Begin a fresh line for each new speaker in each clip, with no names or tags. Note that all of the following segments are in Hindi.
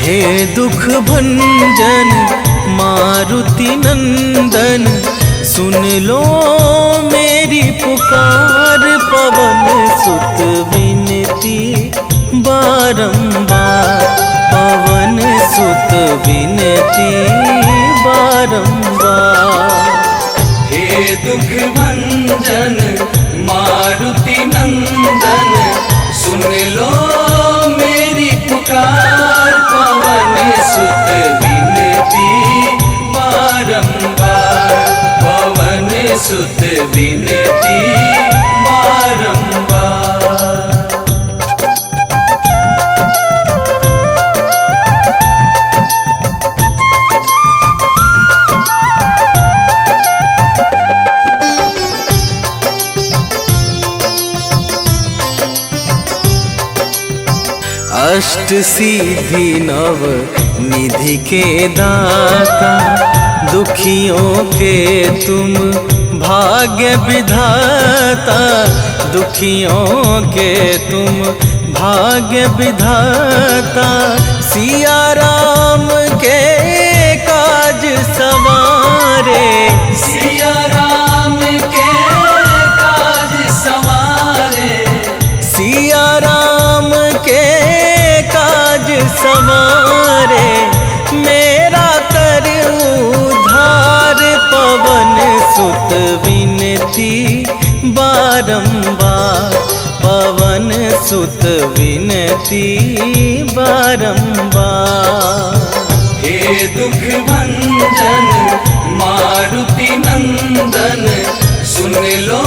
हे दुख भंजन मारुति नंदन, सुन लो मेरी पुकार। पवन सुत विनती बारंबार, पवन सुत विनती बारंबार।
हे दुख भंजन मारुति नंदन, सुन लो मेरी पुकार। पवन सुत विनती बारंबार, पवन सुत विनती बारंबार।
अष्ट सिद्धि नव निधि के दाता, दुखियों के तुम भाग्य विधाता। दुखियों के तुम भाग्य विधाता, सिया राम के काज सवारे।
सिया राम के काज सवारे,
सिया राम के काज सवारे। मेरा कर उद्धार, पवन सुत विनती बारंबार, पवन सुत विनती बारंबार।
हे दुख भंजन मारुति नंदन, सुन लो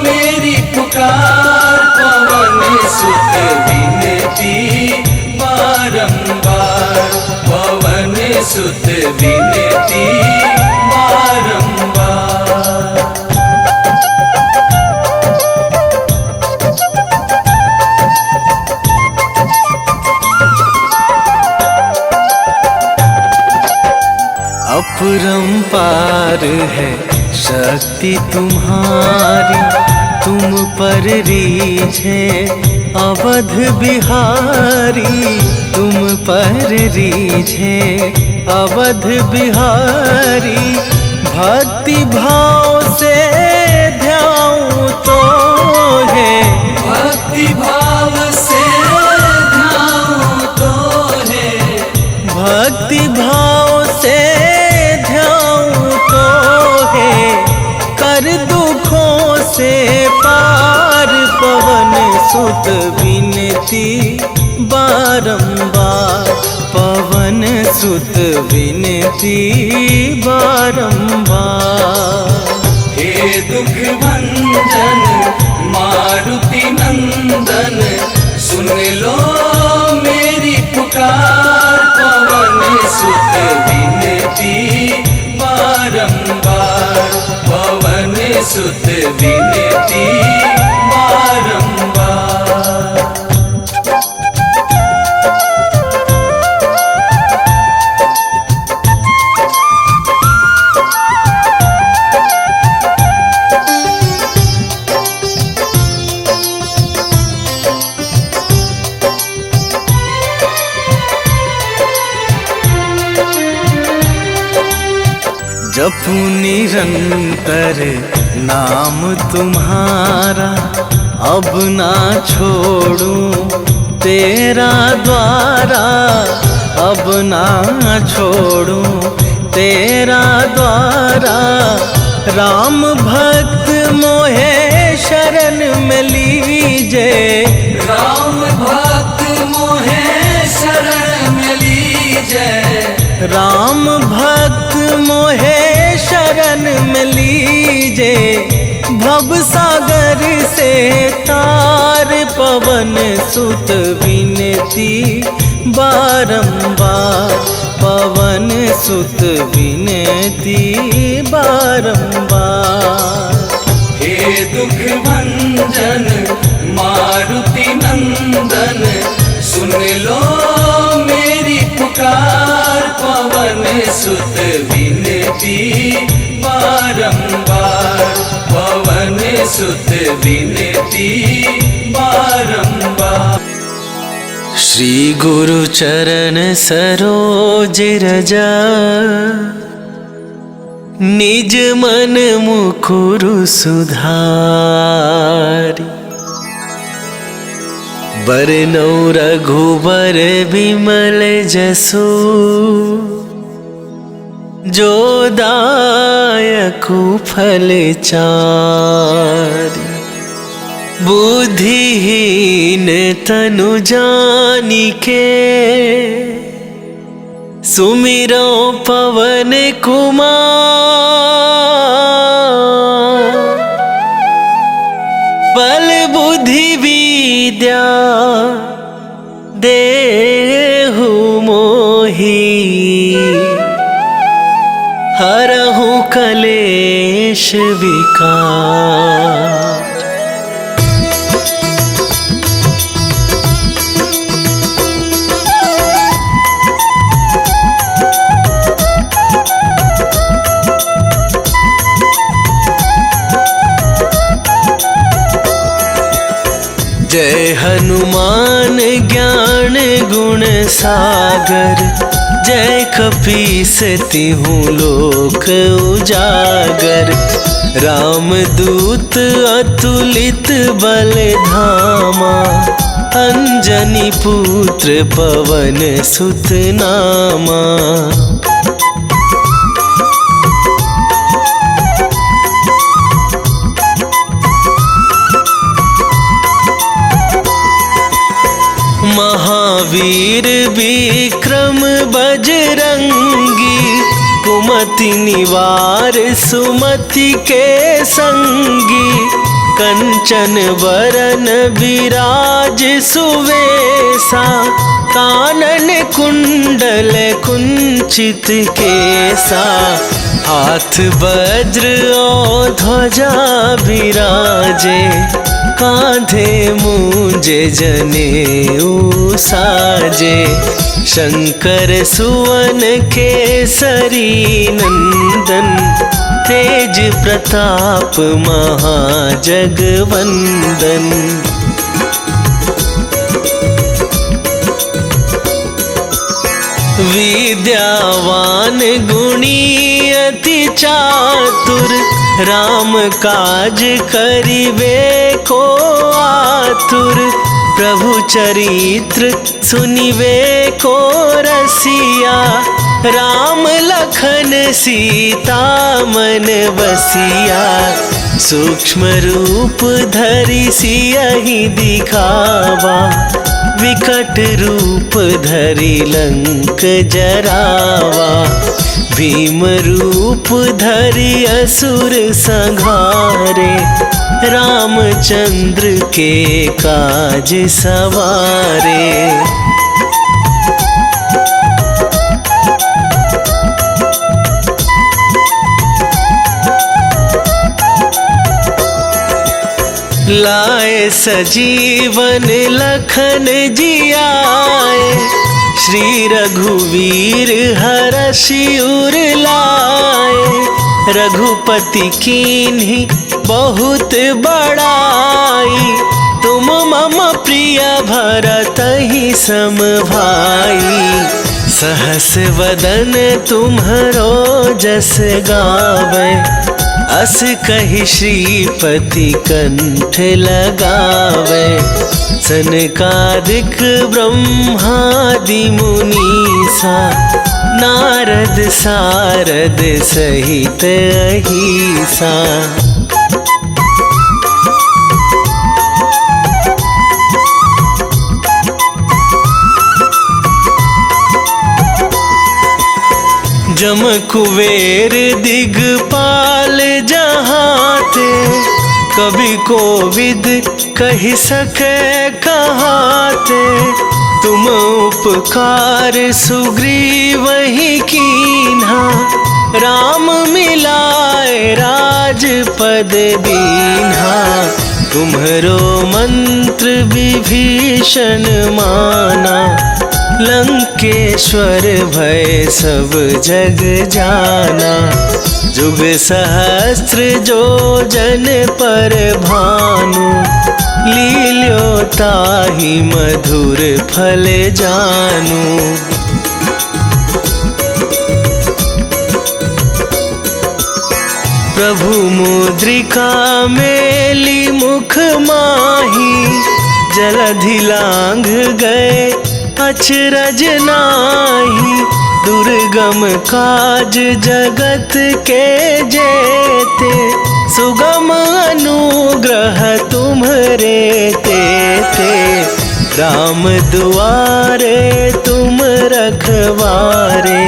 मेरी पुकार। पवन सुत विनती बारंबार, पवन सुत विनती बारंबार।
अपरंपार है शक्ति तुम्हारी, तुम पर रीझे अवध बिहारी। तुम पर रीझे अवध बिहारी, भक्ति भाव से ध्याऊं तो है।
भक्ति भाव से ध्याऊं तो है,
भक्ति भाव से ध्याऊं तो है। कर दुखों से पार, पवन सुत विनती बारंबार, पवन सुत विनती बारंबार।
हे दुख भंजन मारुति नंदन, सुन लो मेरी पुकार। पवन सुत विनती बारंबार, पवन सुत विनती बारंबार।
जपू निरंतर नाम तुम्हारा, अब ना छोड़ूं तेरा द्वारा। अब ना छोड़ूं तेरा द्वारा। राम भक्त मोहे शरण में लीजे,
राम भक्त मोहे शरण में लीजे।
राम भक्त मोहे शरण में लीजे। भव सागर से तार, पवन सुत विनती बारंबार, पवन सुत विनती बारंबार।
हे दुख भंजन मारुति नंदन, सुन लो मेरी पुकार। पवन सुत विनती बारंबार, पवन सुत विनती बारंबार।
श्री गुरु चरण सरोज रजा, निज मन मुकुरु सुधारि। बरनौ रघुबर बिमल जसु, जो दायकु फल चारि। बुद्धिहीन तनु जानिके, सुमिरो पवन कुमार। बल बुद्धि विद्या देहु मोहि, हरहु कलेश विकार। जय हनुमान ज्ञान गुण सागर, जय कपीस तिहुँ लोक उजागर। रामदूत अतुलित बल धामा, अंजनी पुत्र पवन सुत नामा। महावीर विक्रम बजरंगी, कुमति निवार सुमति के संगी। कंचन बरन विराज सुवेशा, कानन कुंडल कुंचित केसा। हाथ वज्र और ध्वजा विराजे, कांधे मूंज जनेऊ साजे। शंकर सुवन केसरी नंदन, तेज प्रताप महाजगवंदन। विद्यावान गुणी अति चातुर, राम काज करिबे को आतुर। प्रभु चरित्र सुनिबे को रसिया, राम लखन सीता मन बसिया। सूक्ष्म रूप धरि सियहि दिखावा, विकट रूप धरि लंक जरावा। भीम रूप धरि असुर संहारे, रामचंद्र के काज सवारे। लाए सजीवन लखन जियाए, श्री रघुवीर हरषि उर लाए। रघुपति कीन्ही बहुत बड़ाई, तुम मम प्रिय भरतहि सम भाई। सहस वदन तुम्हरो जस गावे, अस कहि श्रीपति कंठ लगावे। सनकादिक ब्रह्मादि मुनीसा, नारद सारद सहित अहिसा। जम कुबेर दिगपाल जहाते, कभी कोविद कहि सके कहाते। तुम उपकार सुग्रीवहि कीन्हा, राम मिलाए राजपद दीन्हा। तुम्हरो मंत्र विभीषण माना, लंकेश्वर भय सब जग जाना। जुग सहस्त्र जो जन पर भानु, लील्यो ताहि मधुर फल जानु। प्रभु मुद्रिका मेली मुख माही, जलधि लांघ गए अचरज नाही। दुर्गम काज जगत के जेते, सुगम अनुग्रह तुम्हरे तेते। राम दुआरे तुम रखवारे,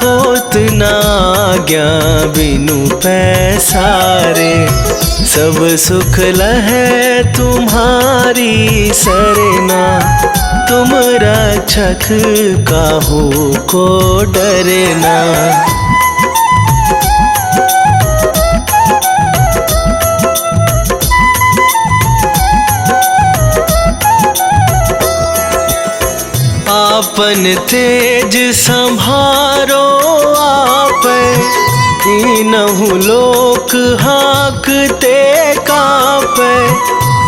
होत न आज्ञा बिनु पैसारे। सब सुख लहै तुम्हारी सरना, तुम रक्षक काहू को डरना। आपन तेज संभारो आप, तीनहु लोक हाँकते कापै।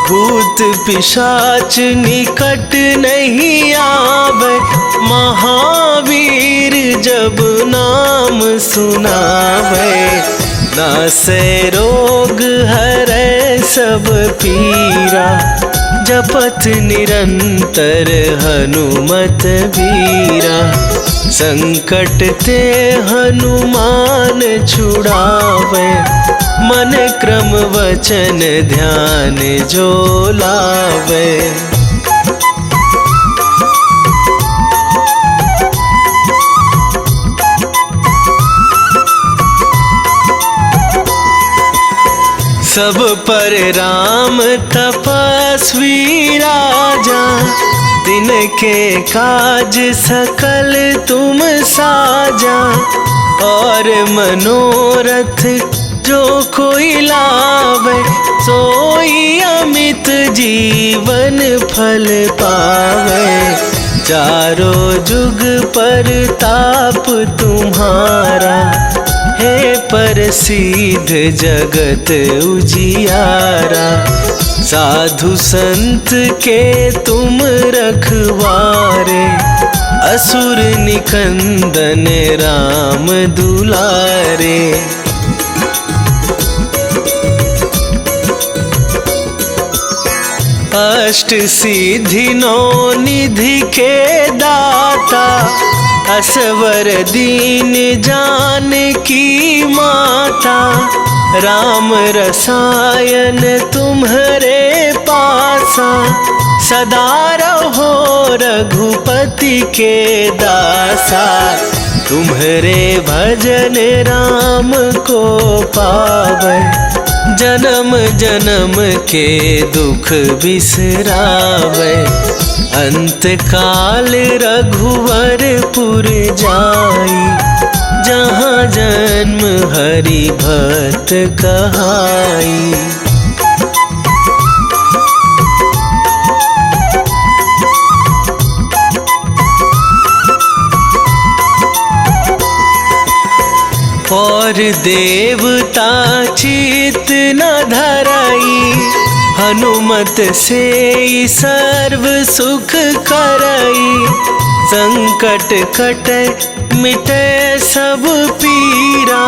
भूत पिशाच निकट नहीं आवे, महावीर जब नाम सुनावे। नासै रोग हरै सब पीरा, जपत निरंतर हनुमत बीरा। संकट ते हनुमान छुड़ावे, मन क्रम वचन ध्यान जो लावे। सब पर राम तपस्वी राजा, तिनके काज सकल तुम साजा। और मनोरथ जो कोई लावे, सोई अमित जीवन फल पावे। चारों जुग पर ताप तुम्हारा, हे प्रसिद्ध जगत उजियारा। साधु संत के तुम रखवारे, असुर निकंदन राम दुलारे। अष्ट सिद्धि नौ निधि के दाता, असवर दीन जानकी माता। राम रसायन तुम्हरे पासा, सदा रहो रघुपति के दासा। तुम्हरे भजन राम को पावै, जन्म जन्म के दुख बिसरावे। अंत काल रघुवरपुर जाई, जहाँ जन्म हरि भक्त कहाई। और देवता चित न धराई, हनुमत से सर्व सुख करई। संकट कटे मिटे सब पीरा,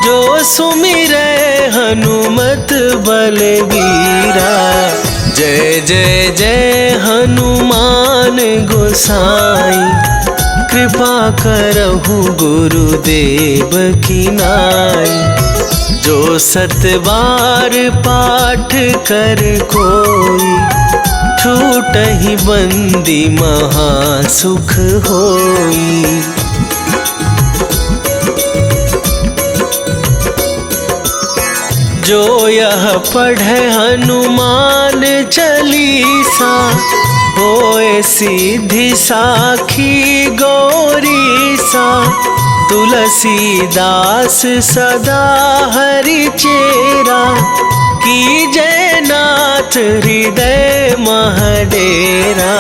जो सुमिरै हनुमत बलबीरा। जय जय जय हनुमान गोसाई, कृपा करहु गुरुदेव की नाई। जो सत बार पाठ कर कोई, छूटहि बंदी महासुख होई। जो यह पढ़े हनुमान चालीसा, होए सिद्धि साखी गौरीसा। तुलसीदास सदा हरि चेरा, की जय नाथ हृदय महडेरा।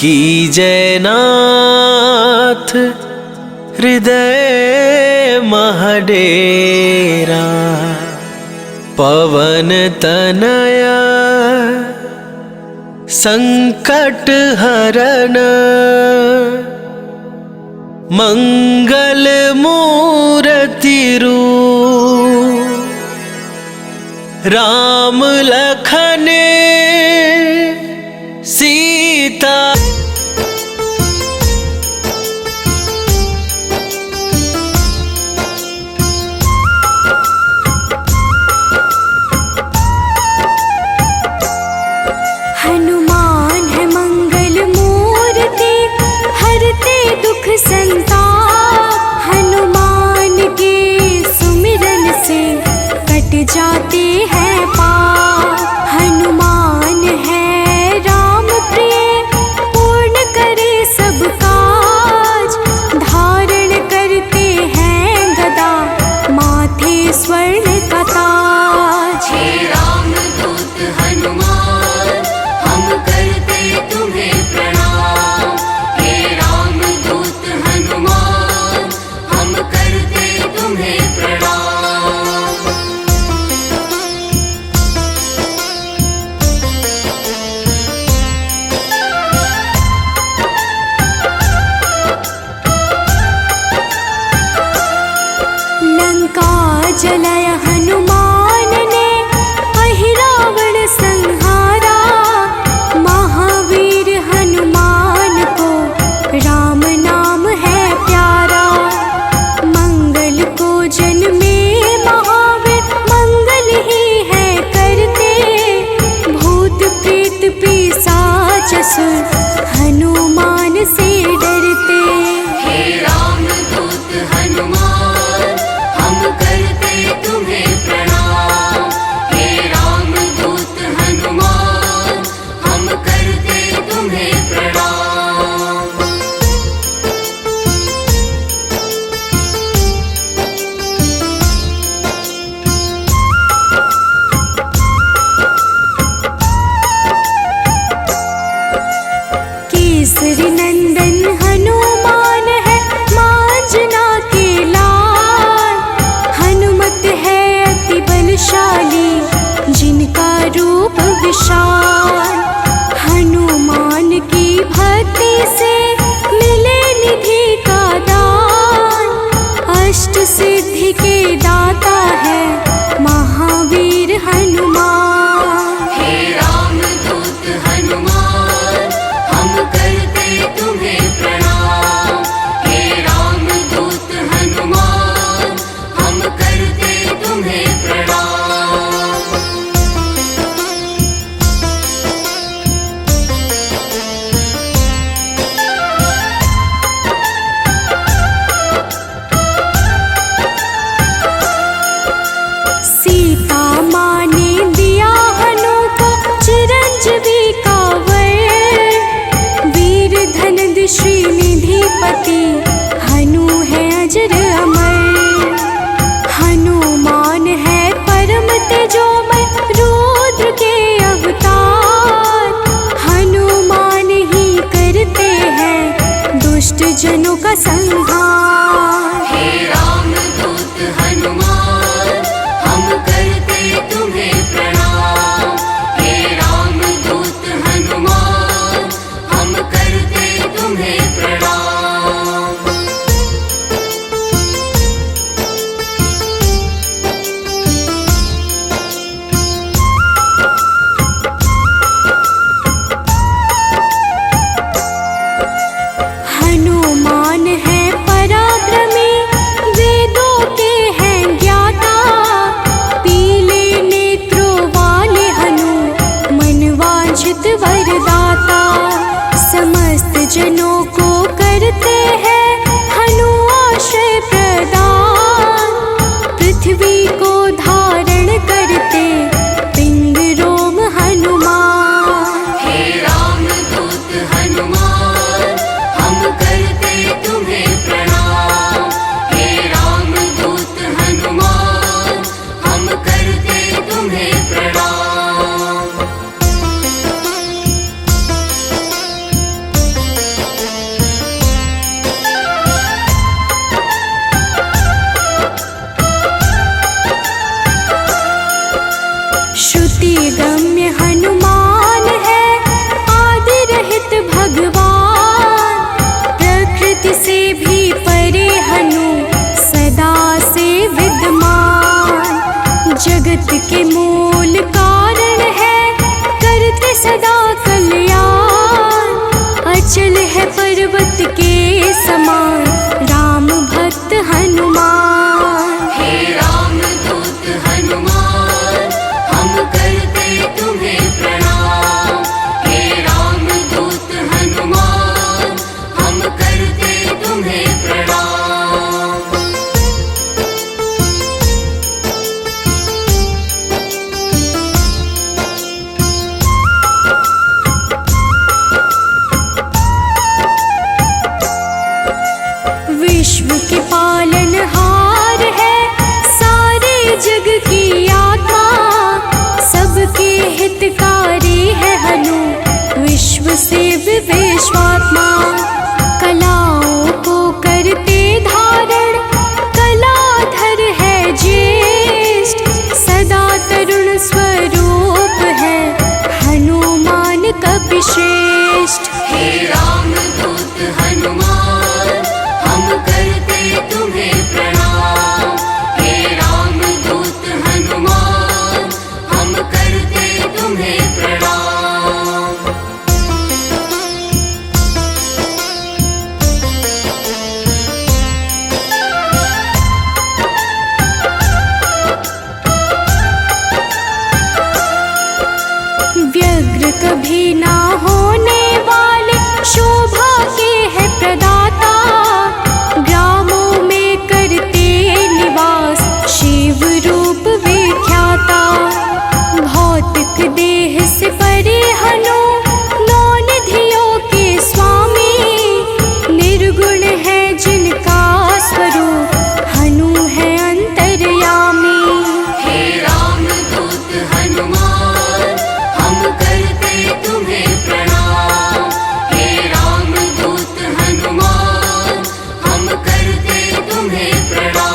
की जयनाथ हृदय महडेरा। पवन तनया संकट हरण मंगल मूर्ति रूप। राम लखन सीता
हनुमान है मंगल मूर्ति हरते दुख संताप। हनुमान के सुमिरन से कट जाते हैं पाप। हनुमान है राम प्रिय पूर्ण करे सब काज। धारण करते हैं गदा माथे स्वर्ण का ताज।
हे रामदूत हनुमान हम करते तुम्हें प्रणाम। हे रामदूत हनुमान हम करते तुम्हें प्रणाम।
लंका जलाय हनुमान ने अहिरावण संहारा। महावीर हनुमान को राम नाम है प्यारा। मंगल को जन्मे महावीर मंगल ही है करते। भूत प्रेत पिशाच असुर हनुमान से डरते।
हे रामदूत हनुमान हम करते तुम्हें प्रणाम। हे रामदूत हनुमान हम करते तुम्हें प्रणाम।
केसरी नंदन हनुमान है मांजना के लाल। हनुमत है अति बलशाली जिनका रूप विशाल। हनुमान की भक्ति से मिले निधि का दान। अष्ट सिद्धि के दाता है महावीर हनुमान।
हे रामदूत हनुमान हम करते तुम्हें प्रणाम। हे रामदूत हनुमान हम करते तुम्हें प्रणाम।
सीता माँ ने दिया हनु को चिरंजीवी का वर। वीर धनद श्रीनिधिपति हनु है अजर अमर। हनुमान है परम तेजोमय रुद्र के अवतार। हनुमान ही करते हैं दुष्ट जनों का संहार।
हे रामदूत हनुमान हम करते तुम्हें प्रणाम। हे रामदूत हनुमान हम करते तुम्हें प्रणाम।
हनुमान है पराक्रमी वेदों के हैं ज्ञाता। पीले नेत्रों वाले हनु मनवांछित वरदाता। समस्त जनों को करते हैं हनु आश्रय प्रदान। पृथ्वी को धारण करते पिंड रोम हनुमान।
हे रामदूत हनुमान हम करते तुम्हें प्रणाम। हे रामदूत हनुमान हम करते तुम्हें प्रणाम।
है पर्वत के समान राम भक्त हनुमान।
हे राम दूत हनुमान हम करते तुम्हें प्रणाम। हे राम दूत हनुमान हम करते तुम्हें प्रणाम।
विश्व के पालनहार है सारे जग की आत्मा, सबके हितकारी है हनु विश्व से विश्वात्मा। कलाओं को करते धारण कलाधर है ज्येष्ठ, सदा तरुण स्वरूप है हनुमान कपिश्रेष्ठ।
हे राम दूत हनुमान हम करते तुम्हें प्रणाम। हे राम दूत हनुमान हम करते तुम्हें प्रणाम।
व्यग्र कभी ना होने वाले शोभा के है प्रदाता, ग्रामों में करते निवास शिव रूप विख्याता। भौतिक देह से परे हनु नौ निधियों के स्वामी, निर्गुण है जिनका स्वरूप हनु है अंतर्यामी।
हे राम दूत हनुमान हम करते तुम्हें प्रणाम। हे राम दूत हनुमान हम करते तुम्हें प्रणाम।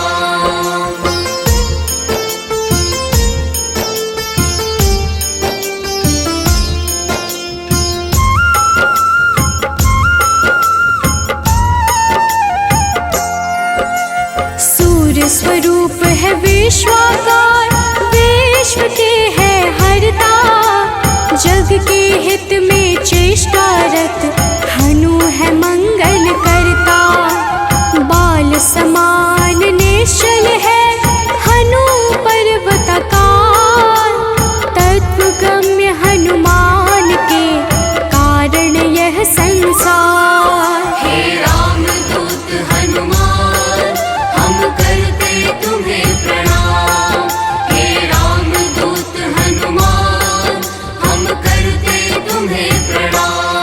सूर्य स्वरूप है विश्वाकार, विश्व के है हरता, जग के हित में चेष्टारत हनु है मंगल करता। बाल समान निश्चल है हनु पर्वताकार, तत्वगम्य हनुमान के कारण यह संसार।
हे राम दूत हनुमान हम करते तुम्हें प्रणाम। हे राम दूत हनुमान हम करते तुम्हें प्रणाम।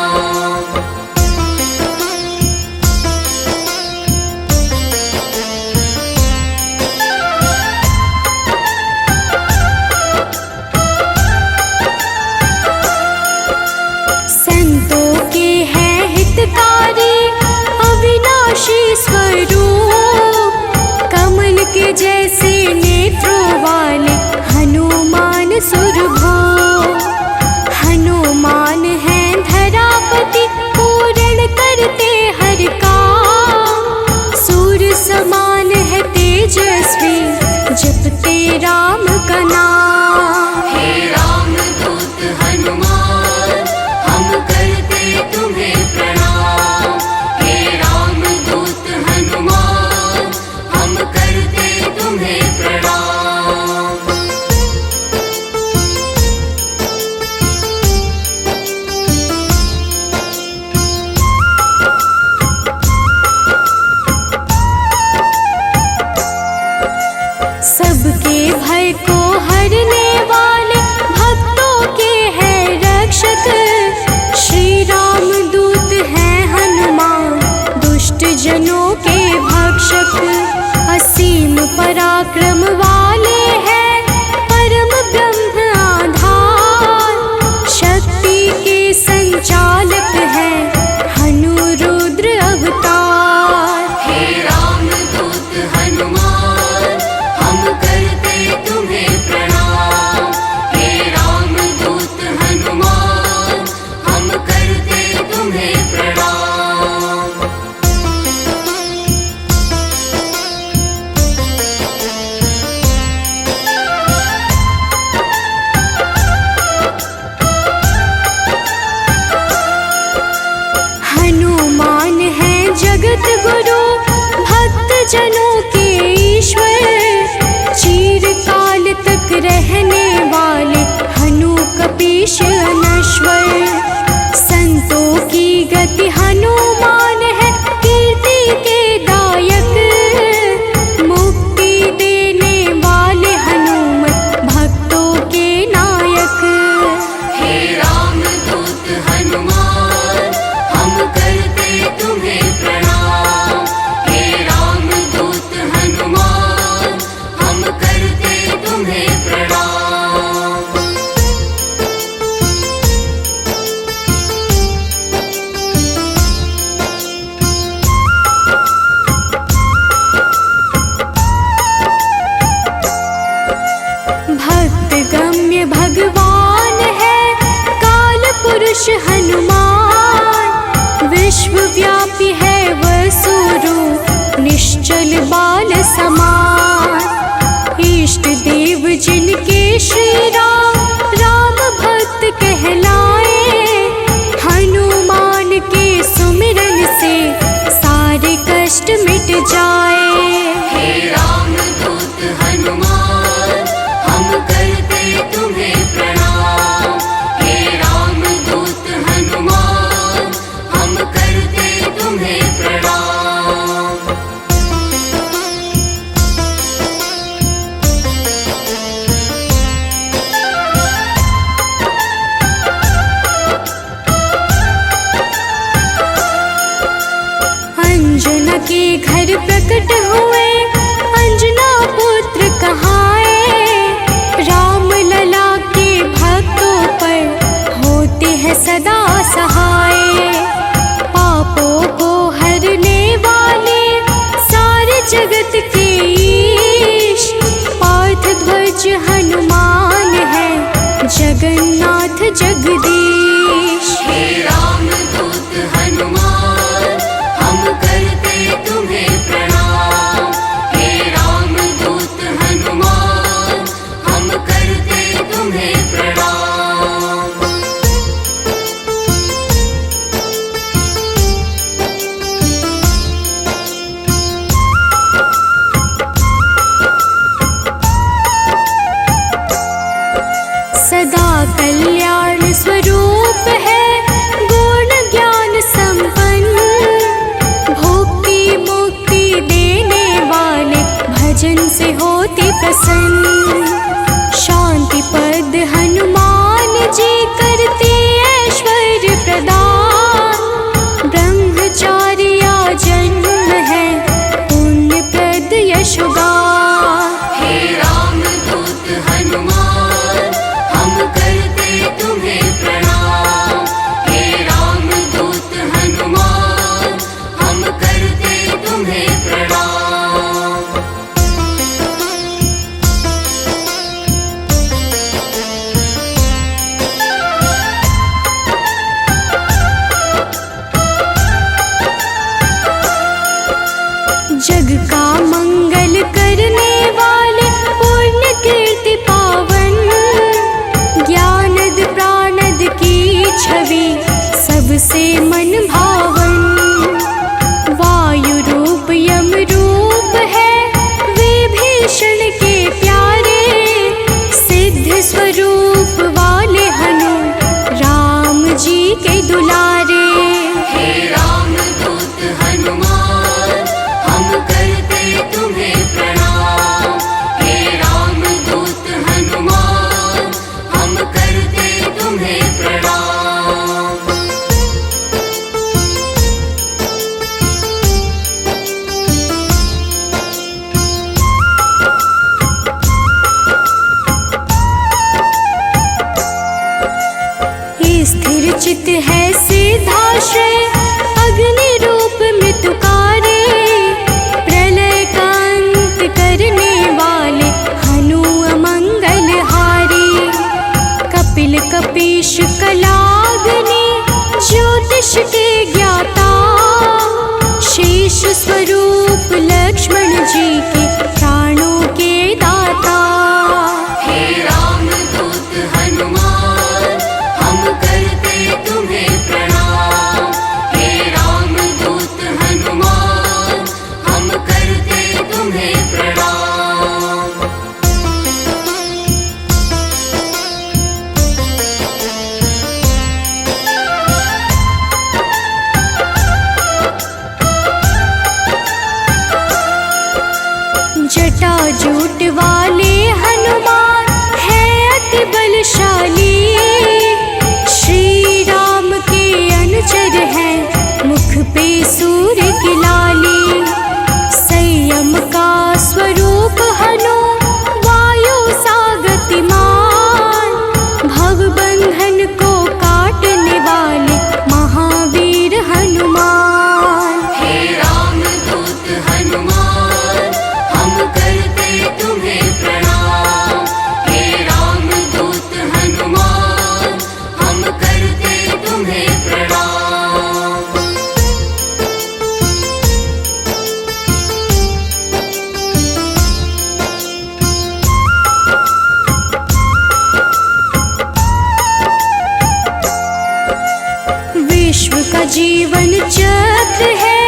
शीश अनश्वर। संतों की गति हनुमान है, कीर्ति के दायक। मुक्ति देने वाले हनुमत, भक्तों के नायक।
हे रामदूत हनुमान, हम करते तुम्हें प्रणाम। हे रामदूत हनुमान, हम करते तुम्हें प्रणाम।
भक्त गम्य भगवान है, काल पुरुष हनुमान। विश्वव्यापी है वसुरूप, निश्चल बाल समान। इष्ट देव जिनके श्री राम, राम भक्त कहलाए। हनुमान के सुमिरन से सारे कष्ट मिट जाए।
हे रामदूत हनुमान, हम करते तुम्हें प्रणाम। हे रामदूत हनुमान, हम करते तुम्हें प्रणाम।
अंजना के घर प्रकट हुए, अंजना पुत्र कहाए। राम लला के भक्तों पर होते हैं सदा सहाय। पापों को हरने वाले, सारे जगत के ईश। पार्थ ध्वज हनुमान है, जगन्नाथ जगदीश।
हे रामदूत हनुमान, हम करते तुम्हें प्रणाम। हे रामदूत हनुमान, हम करते तुम्हें प्रणाम।
सदा कल्याण स्वरूप पे सूर्य की लाली, संयम का स्वरूप हनु वायु सा गतिमान, भव बंधन को काटने वाले महावीर हनुमान।
हे रामदूत हनुमान, हम करते तुम्हें प्रणाम। हे रामदूत हनुमान, हम करते तुम्हें प्रणाम।
विश्व का जीवन चक्र है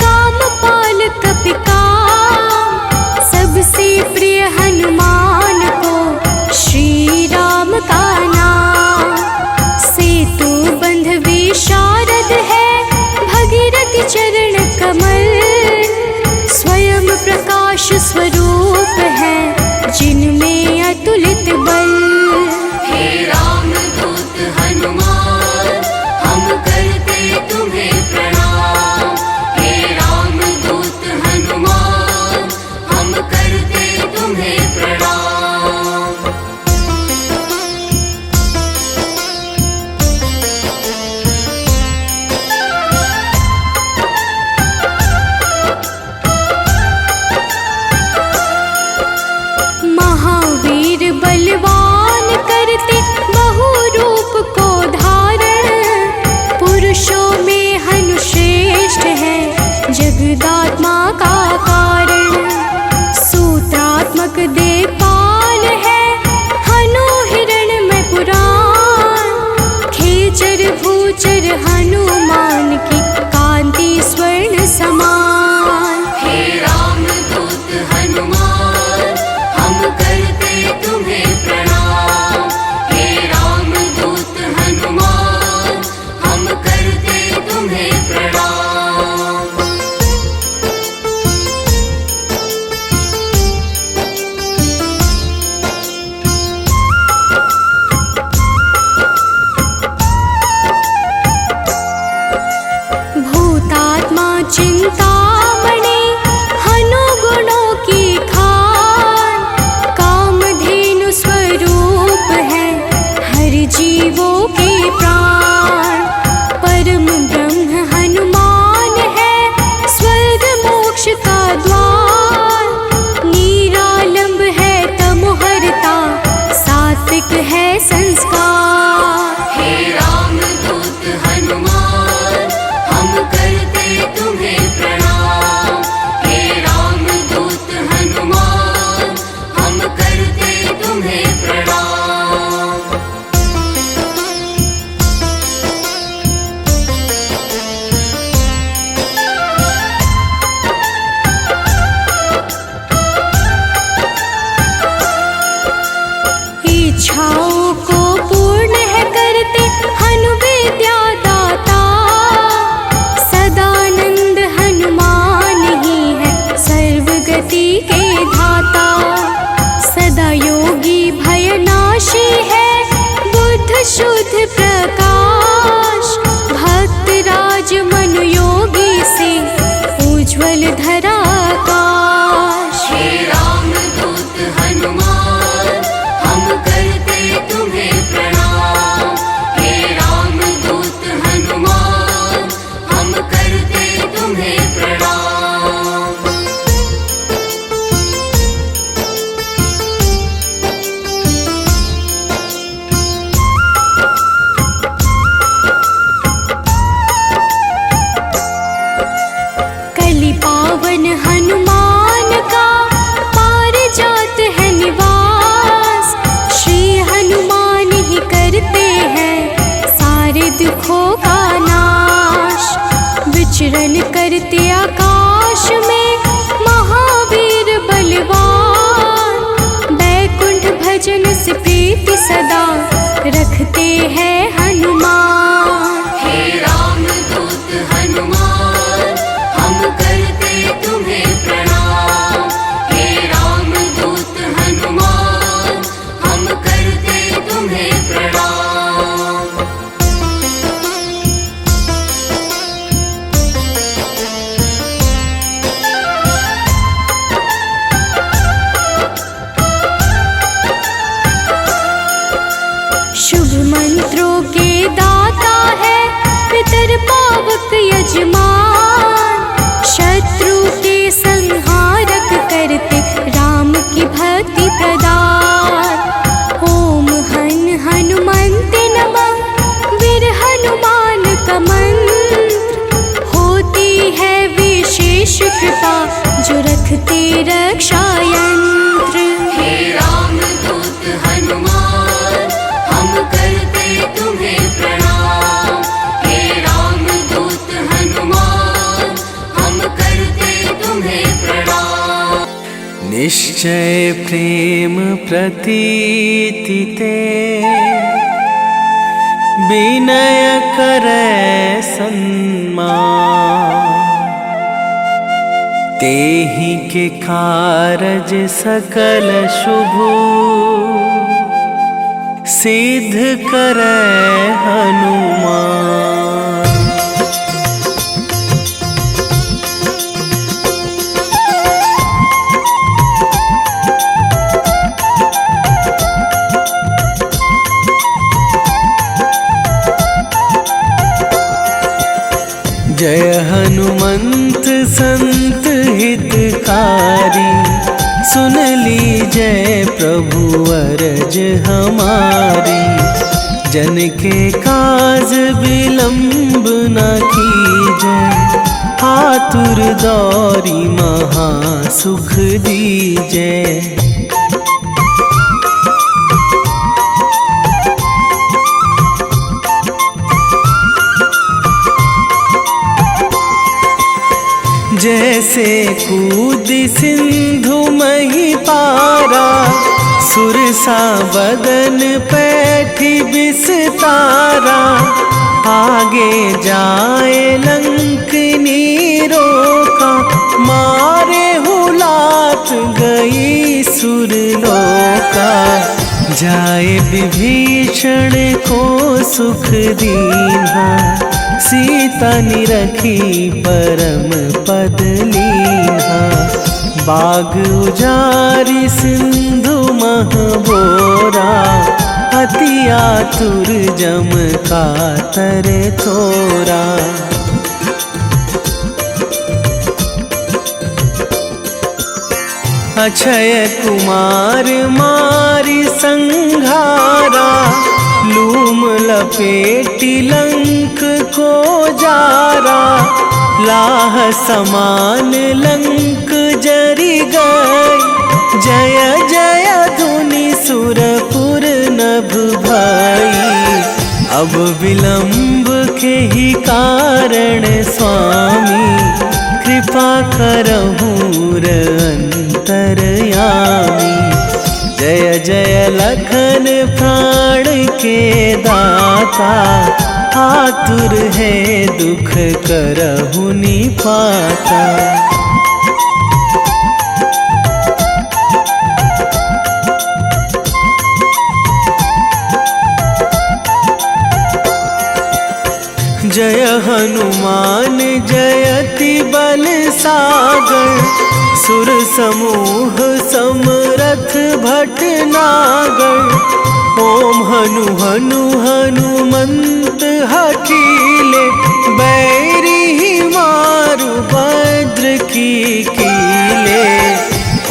काम पाल कपिकाम, सबसे प्रिय हनुमान को श्री राम का नाम। सेतु बंध विशारद है भगीरथ चरण कमल, स्वयं प्रकाश स्वरूप है जिनमें अतुलित बल।
हे रामदूत हनुमान, हम करते तुम्हें प्रणाम। हे रामदूत हनुमान, हम करते तुम्हें प्रणाम।
महावीर बलवान करते बहु रूप को धारण, पुरुषों में हनु श्रेष्ठ है जगदात्मा का कारण। सूत्रात्मक देवपाल है हनु हिरण्मय पुराण, खेचर भूचर हनुमान की कांति स्वर्ण समान।
हे रामदूत हनुमान, हम करते तुम्हें प्रणाम। हे रामदूत हनुमान, हम करते तुम्हें प्रणाम।
भूतात्मा चिंतामणि हनु गुणों की खान, कामधेनु स्वरूप है हर जीवों के प्राण। परम ब्रह्म हनुमान है स्वर्ग मोक्ष का द्वार, निरालंब है तमोहरता सात्विक है संस्कार।
हे रामदूत हनुमान, हम करते तुम्हें प्रणाम। हे रामदूत हनुमान, हम करते तुम्हें प्रणाम।
इच्छाओं को पूर्ण है करते हनु विद्या दाता, सदानंद हनुमान ही है सर्वगति के धाता। सदा योगी भयनाशी है बुद्ध शुद्ध प्रकाश, भक्त राज मनु योगी से उज्ज्वल धरा आकाश।
हे रामदूत हनुमान, हम करते तुम्हें प्रणाम। हे रामदूत हनुमान, हम करते तुम्हें प्रणाम।
कलि पावन हनुमान का पारिजात है निवास, श्री हनुमान ही करते हैं सारे दुखों का नाश। विचरण करते आकाश में महावीर बलवान, बैकुंठ भजन से प्रीति सदा रखते हैं हनुमान।
हे रामदूत हनुमान, हम करते तुम्हें प्रणाम। हे रामदूत हनुमान, हम करते तुम्हें प्रणाम।
कृपा जो रखते रक्षा यंत्र।
हे रामदूत हनुमान हम करते तुम्हें प्रणाम। हे रामदूत हनुमान हम करते तुम्हें प्रणाम।
निश्चय प्रेम प्रतीति ते विनय करे सन्मान। तेहि के कारज सकल शुभ सिद्ध करे हनुमान। जय हनुमंत संत हितकारी, सुन लीजय प्रभु अरज हमारी। जन के काज विलंब न कीजय, आतुर दौरी महा सुख दीजय। जैसे कूद सिंधु मही पारा, सुरसा बदन पैठी बिस्तारा। आगे जाए लंकनी रोका, मारे हुलात गई सुरलोका। जाए विभीषण को सुख दीन्हा, सीता निरखी परम पद लीन्हा। बाग उजारी सिंधु महबोरा, अति आतुर जम कातर थोरा। अक्षय कुमार मारी संघारा, लूम लपेटी लंक को जारा। लाह समान लंक जरी गई, जय जय धुनि सुरपुर नभ भई। अब विलंब के ही कारण स्वामी, कृपा करहु अंतरयामी। जय जय लखन प्राण के दाता, आतुर है दुख करहु निपाता। जय हनुमान जयति बल सागर, सुर समूह समरथ भटनागर। ओम हनु हनु हनुमंत हठीले, बैरी मारु भद्र की कीले।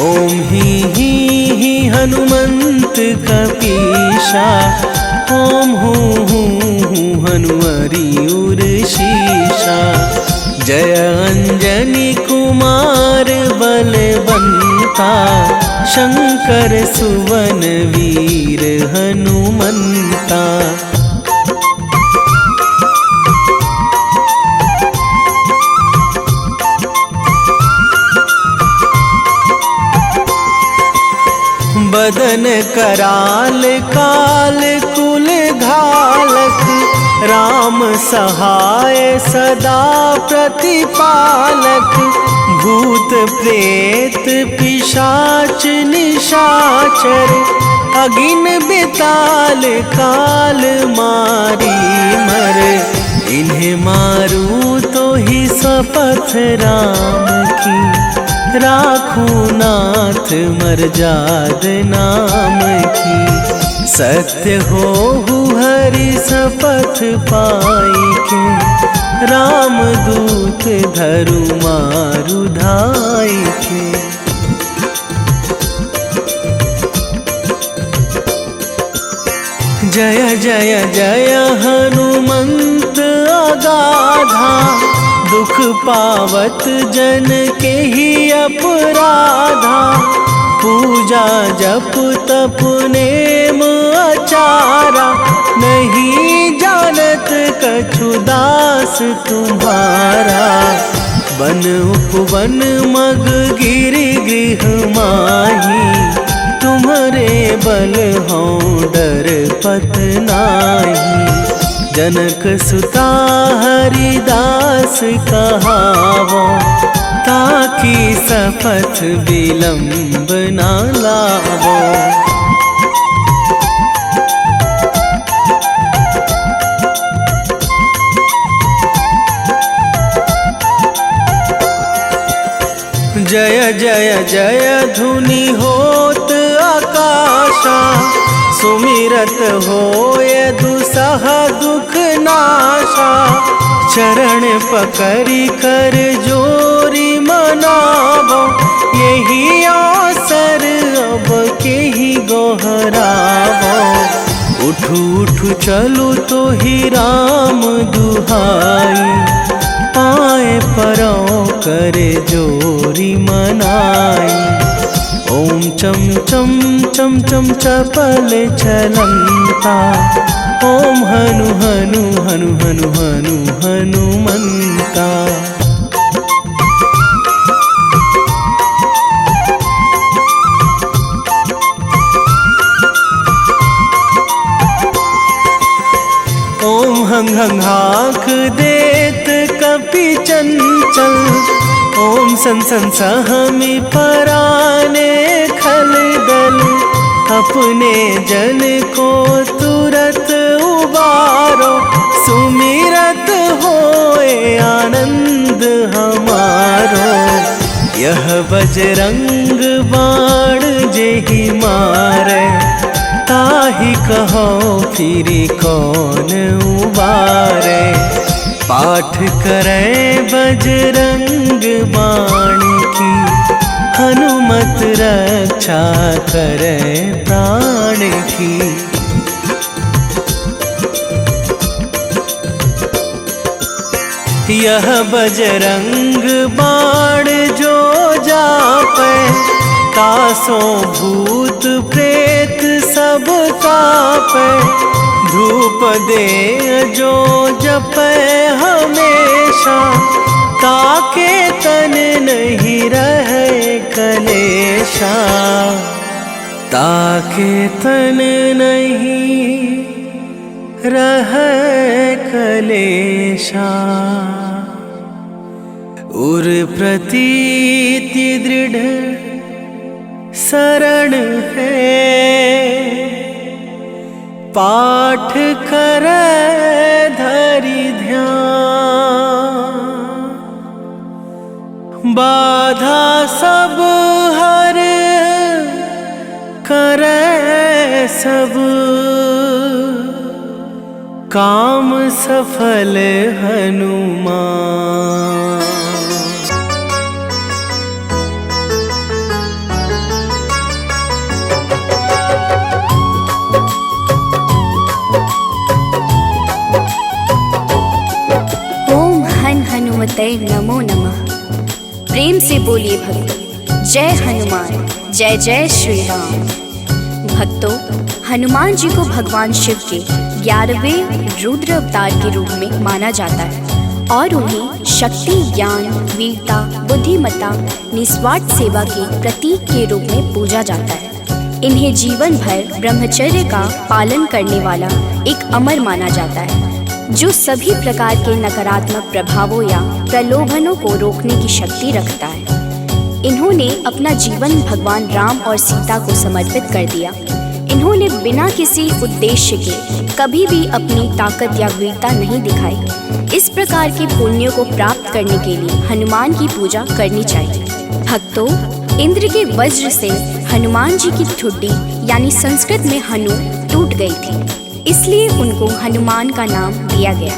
ओम ही हनुमंत कपीशा, ओम हूँ हनुमरी उर शीशा। जय अंजनी कुमार बलवंता, शंकर सुवन वीर हनुमंता। बदन कराल काल कुल घालक, राम सहाय सदा प्रतिपालक। भूत प्रेत पिशाच निशाचर, अगिन बिताल काल मारी मर। इन्हें मारू तो ही शपथ राम की, राखूं नाथ मर्याद नाम की। सत्य हो हरि शपथ पाई के, रामदूत धरु मारु धाई के। जय जय जय हनुमंत अगाधा, दुख पावत जन के ही अपराधा, पूजा जप तप नेम आचारा, नहीं जानत कछु दास तुम्हारा। वन उपवन मग गिरि गृह माही, तुम्हारे बल हों डर पत नाही। जनक सुता हरिदास कहावो, ताकि सपथ विलंब ना लावो। जय जय जय धुनि होत आकाशा, सुमिरत होय दुसह दुख नाशा। चरण पकड़ी कर जोरी मनावो, यही अवसर अब के ही गोहरावो। उठू उठू चलू तो ही राम दुहाई, पाए परो करे जोरी मनाई। ओम चम चम चम चम चपल चलंता, ओम हनु हनु हनु हनु हनु हनुमंता। ओम हंग हंग हाक देत कपि चंचल, ओम सन सन सहमी पराने खल दल। अपने जन को तुरत उबारो, सुमिरत होए आनंद हमारो। यह बजरंग बाण जेहि मारे, ताहि कहो फिरि कौन उबारे। पाठ करें बजरंग बाण की, हनुमत रक्षा करें प्राण की। यह बजरंग बाण जो जापे, तासों भूत प्रेत सब कापे। धूप दे जो जपे हमेशा, ताके तन नहीं रहे कलेशा। ताके तन नहीं रहे कलेशा। उर प्रतीति दृढ़ शरण है, पाठ करे धरि ध्यान। बाधा सब हर करे सब, काम सफल हनुमान।
ओम हन हनुमते नमो नमः। प्रेम से बोलिए भक्तों, जय हनुमान, जय जय श्री राम। भक्तों, हनुमान जी को भगवान शिव के 11वें रुद्र अवतार के रूप में माना जाता है और उन्हें शक्ति, ज्ञान, वीरता, बुद्धिमत्ता, निस्वार्थ सेवा के प्रतीक के रूप में पूजा जाता है। इन्हें जीवन भर ब्रह्मचर्य का पालन करने वाला एक अमर माना जाता है, जो सभी प्रकार के नकारात्मक प्रभावों या प्रलोभनों को रोकने की शक्ति रखता है। इन्होंने अपना जीवन भगवान राम और सीता को समर्पित कर दिया। इन्होंने बिना किसी उद्देश्य के कभी भी अपनी ताकत या वीरता नहीं दिखाई। इस प्रकार के पुण्यों को प्राप्त करने के लिए हनुमान की पूजा करनी चाहिए। भक्तों, इंद्र के वज्र से हनुमान जी की ठुड्डी यानी संस्कृत में हनु टूट गई थी, इसलिए उनको हनुमान का नाम दिया गया।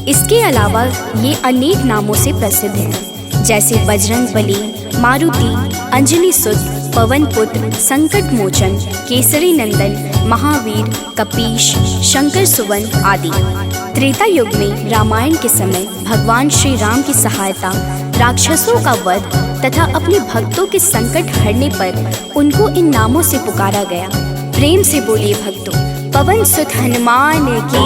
इसके अलावा ये अनेक नामों से प्रसिद्ध हैं, जैसे बजरंग बली, मारुति, अंजनी सुत, पवन पुत्र, संकट मोचन, केसरी नंदन, महावीर, कपीश, शंकर सुवन आदि। त्रेता युग में रामायण के समय भगवान श्री राम की सहायता, राक्षसों का वध तथा अपने भक्तों के संकट हरने पर उनको इन नामों से पुकारा गया। प्रेम से बोलिए भक्तों, पवन सुत हनुमान की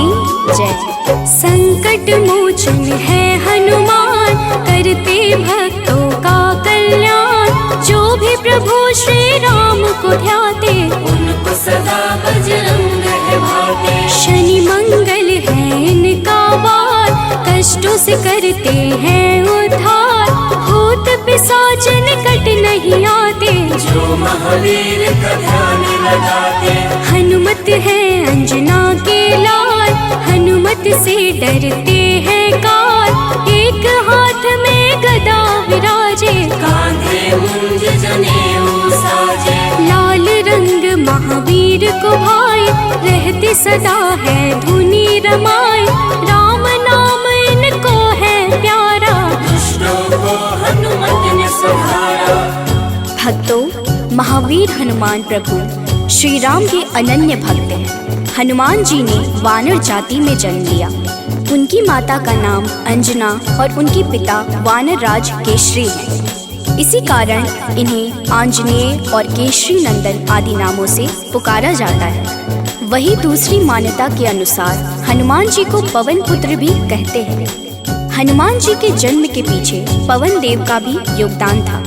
जय। संकट मोचन है हनुमान, करते भक्तों का कल्याण। जो भी प्रभु श्री राम को ध्याते,
उनको सदा बजरंग है भाते।
शनि मंगल है इनका वार, कष्टों से करते हैं उद्धार। भूत पिशाच निकट नहीं आते,
जो महावीर का ध्यान लगाते।
हनुमत है अंजना के लाल, हनुमत से डरते हैं काल। एक हाथ में गदा विराजे,
कांधे मुंज जनेऊ साजे।
लाल रंग महावीर को भाई, रहते सदा है धुनी रमाए। राम नाम इनको है प्यारा,
दुष्टों को हनुमत ने संहारा।
भक्तों, महावीर हनुमान प्रभु श्री राम के अनन्य भक्त हैं। हनुमान जी ने वानर जाति में जन्म लिया। उनकी माता का नाम अंजना और उनके पिता वानर राज केशरी हैं। इसी कारण इन्हें आंजनेय और केशरी नंदन आदि नामों से पुकारा जाता है। वही दूसरी मान्यता के अनुसार हनुमान जी को पवन पुत्र भी कहते हैं। हनुमान जी के जन्म के पीछे पवन देव का भी योगदान था।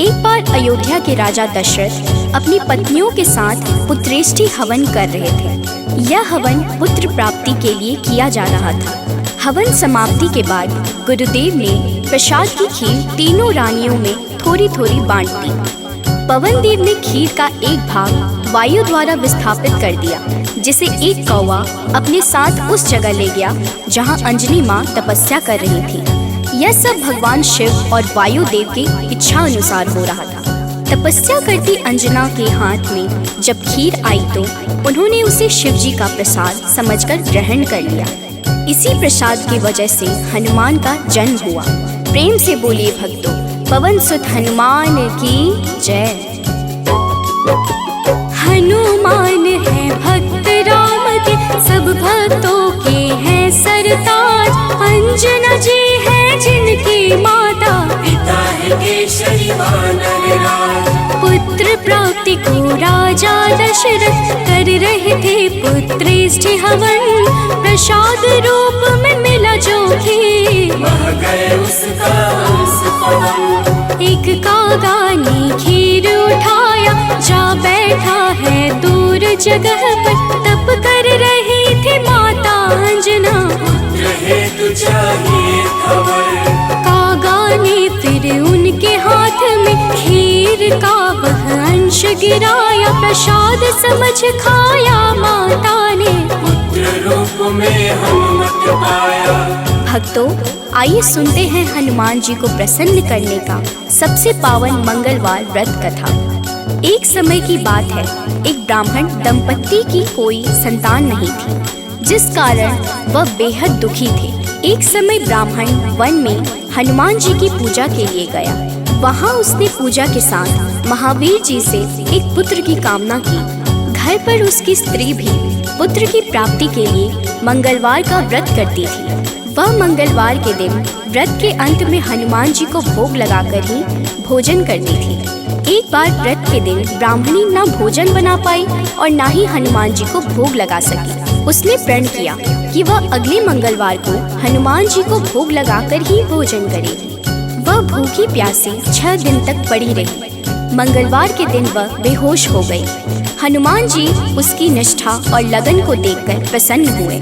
एक बार अयोध्या के राजा दशरथ अपनी पत्नियों के साथ पुत्रेष्टि हवन कर रहे थे। यह हवन पुत्र प्राप्ति के लिए किया जा रहा था। हवन समाप्ति के बाद गुरुदेव ने प्रसाद की खीर तीनों रानियों में थोड़ी थोड़ी बांट दी। पवन देव ने खीर का एक भाग वायु द्वारा विस्थापित कर दिया, जिसे एक कौवा अपने साथ उस जगह ले गया जहाँ अंजनी माँ तपस्या कर रही थी। यह सब भगवान शिव और वायु देव की इच्छा अनुसार हो रहा था। तपस्या करती अंजना के हाथ में जब खीर आई तो उन्होंने उसे शिव जी का प्रसाद समझकर ग्रहण कर लिया। इसी प्रसाद की वजह से हनुमान का जन्म हुआ। प्रेम से बोलिए भक्तों, पवन सुत हनुमान की जय। हनुमान है भक्त राम के, सब भक्तों के हैं सरताज। अंजना जी है जिनकी माता,
पिता है केशरी वानर राज।
पुत्र प्राप्ति को राजा दशरथ कर रहे थे पुत्रेष्टि हवन। प्रसाद रूप में मिला जो खीर,
वह गए उसका अंश पवन।
एक कागा ने खीर उठाया, जा बैठा है दूर जगह पर। तप कर रही थी माता अंजना,
पुत्र हेतु चाहिए खबर।
कागा ने फिर उनके हाथ में खीर का वह अंश गिराया। प्रसाद समझ खाया माता ने,
पुत्र रूप में हनुमत पाया।
भक्तों, आइए सुनते हैं हनुमान जी को प्रसन्न करने का सबसे पावन मंगलवार व्रत कथा। एक समय की बात है, एक ब्राह्मण दंपत्ति की कोई संतान नहीं थी, जिस कारण वह बेहद दुखी थे। एक समय ब्राह्मण वन में हनुमान जी की पूजा के लिए गया। वहाँ उसने पूजा के साथ महावीर जी से एक पुत्र की कामना की। घर पर उसकी स्त्री भी पुत्र की प्राप्ति के लिए मंगलवार का व्रत करती थी। वह मंगलवार के दिन व्रत के अंत में हनुमान जी को भोग लगाकर ही भोजन करती थी। एक बार व्रत के दिन ब्राह्मणी न भोजन बना पाई और न ही हनुमान जी को भोग लगा सकी। उसने प्रण किया कि वह अगले मंगलवार को हनुमान जी को भोग लगाकर ही भोजन करेगी। वह भूखी प्यासी 6 दिन तक पड़ी रही। मंगलवार के दिन वह बेहोश हो गई। हनुमान जी उसकी निष्ठा और लगन को देखकर प्रसन्न हुए।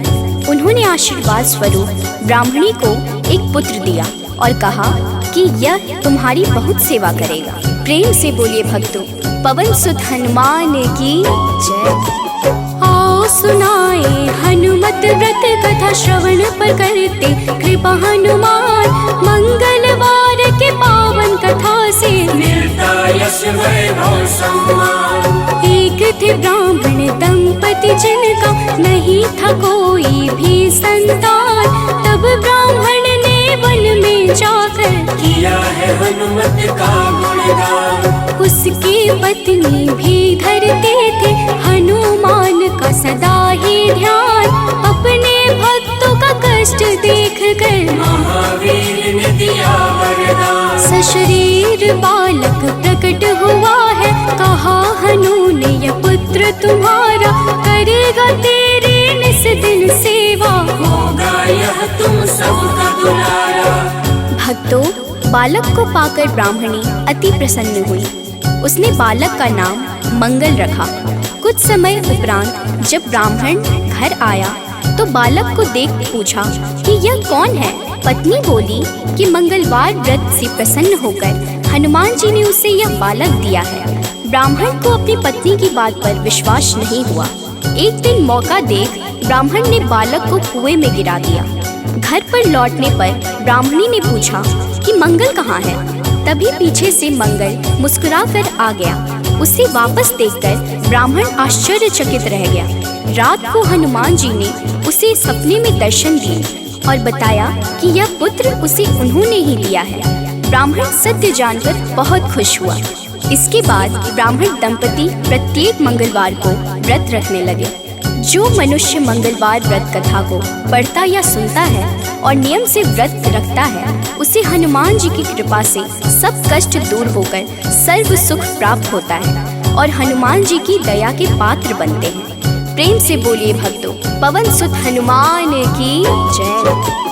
उन्होंने आशीर्वाद स्वरूप ब्राह्मणी को एक पुत्र दिया और कहा कि यह तुम्हारी बहुत सेवा करेगा। प्रेम से बोलिए भक्तों, पवन सुत हनुमान की जय। आओ सुनाए हनुमत व्रत कथा, श्रवण पर करते कृपा हनुमान। मंगलवार के पावन कथा से
मिलता यश वैभव सम्मान।
एक थे ब्राह्मण दंपति जिनका नहीं था कोई भी संतान। तब ब्राह्मण ने वन में जाकर
किया है हनुमत का गुणगान।
उसकी पत्नी भी धरते थे हनुमान का सदा ही ध्यान। अपने भक्तों कष्ट देख कर
महावीर ने दिया वरदान।
सशरीर बालक प्रकट हुआ है, कहा हनु ने यह पुत्र तुम्हारा करेगा तेरी निस दिन सेवा,
होगा यह तुम सबका दुलारा।
भक्तों, बालक को पाकर ब्राह्मणी अति प्रसन्न हुई। उसने बालक का नाम मंगल रखा। कुछ समय उपरांत जब ब्राह्मण घर आया तो बालक को देख पूछा कि यह कौन है। पत्नी बोली कि मंगलवार व्रत से प्रसन्न होकर हनुमान जी ने उसे यह बालक दिया है। ब्राह्मण को अपनी पत्नी की बात पर विश्वास नहीं हुआ। एक दिन मौका देख ब्राह्मण ने बालक को कुएं में गिरा दिया। घर पर लौटने पर ब्राह्मणी ने पूछा कि मंगल कहाँ है। तभी पीछे से मंगल मुस्कुरा कर आ गया। उसे वापस देखकर ब्राह्मण आश्चर्यचकित रह गया। रात को हनुमान जी ने उसे सपने में दर्शन दिए और बताया कि यह पुत्र उसे उन्होंने ही दिया है। ब्राह्मण सत्य जानकर बहुत खुश हुआ। इसके बाद ब्राह्मण दंपति प्रत्येक मंगलवार को व्रत रखने लगे। जो मनुष्य मंगलवार व्रत कथा को पढ़ता या सुनता है और नियम से व्रत रखता है, उसे हनुमान जी की कृपा से सब कष्ट दूर होकर सर्व सुख प्राप्त होता है और हनुमान जी की दया के पात्र बनते हैं। प्रेम से बोलिए भक्तों, पवन सुत हनुमान की जय।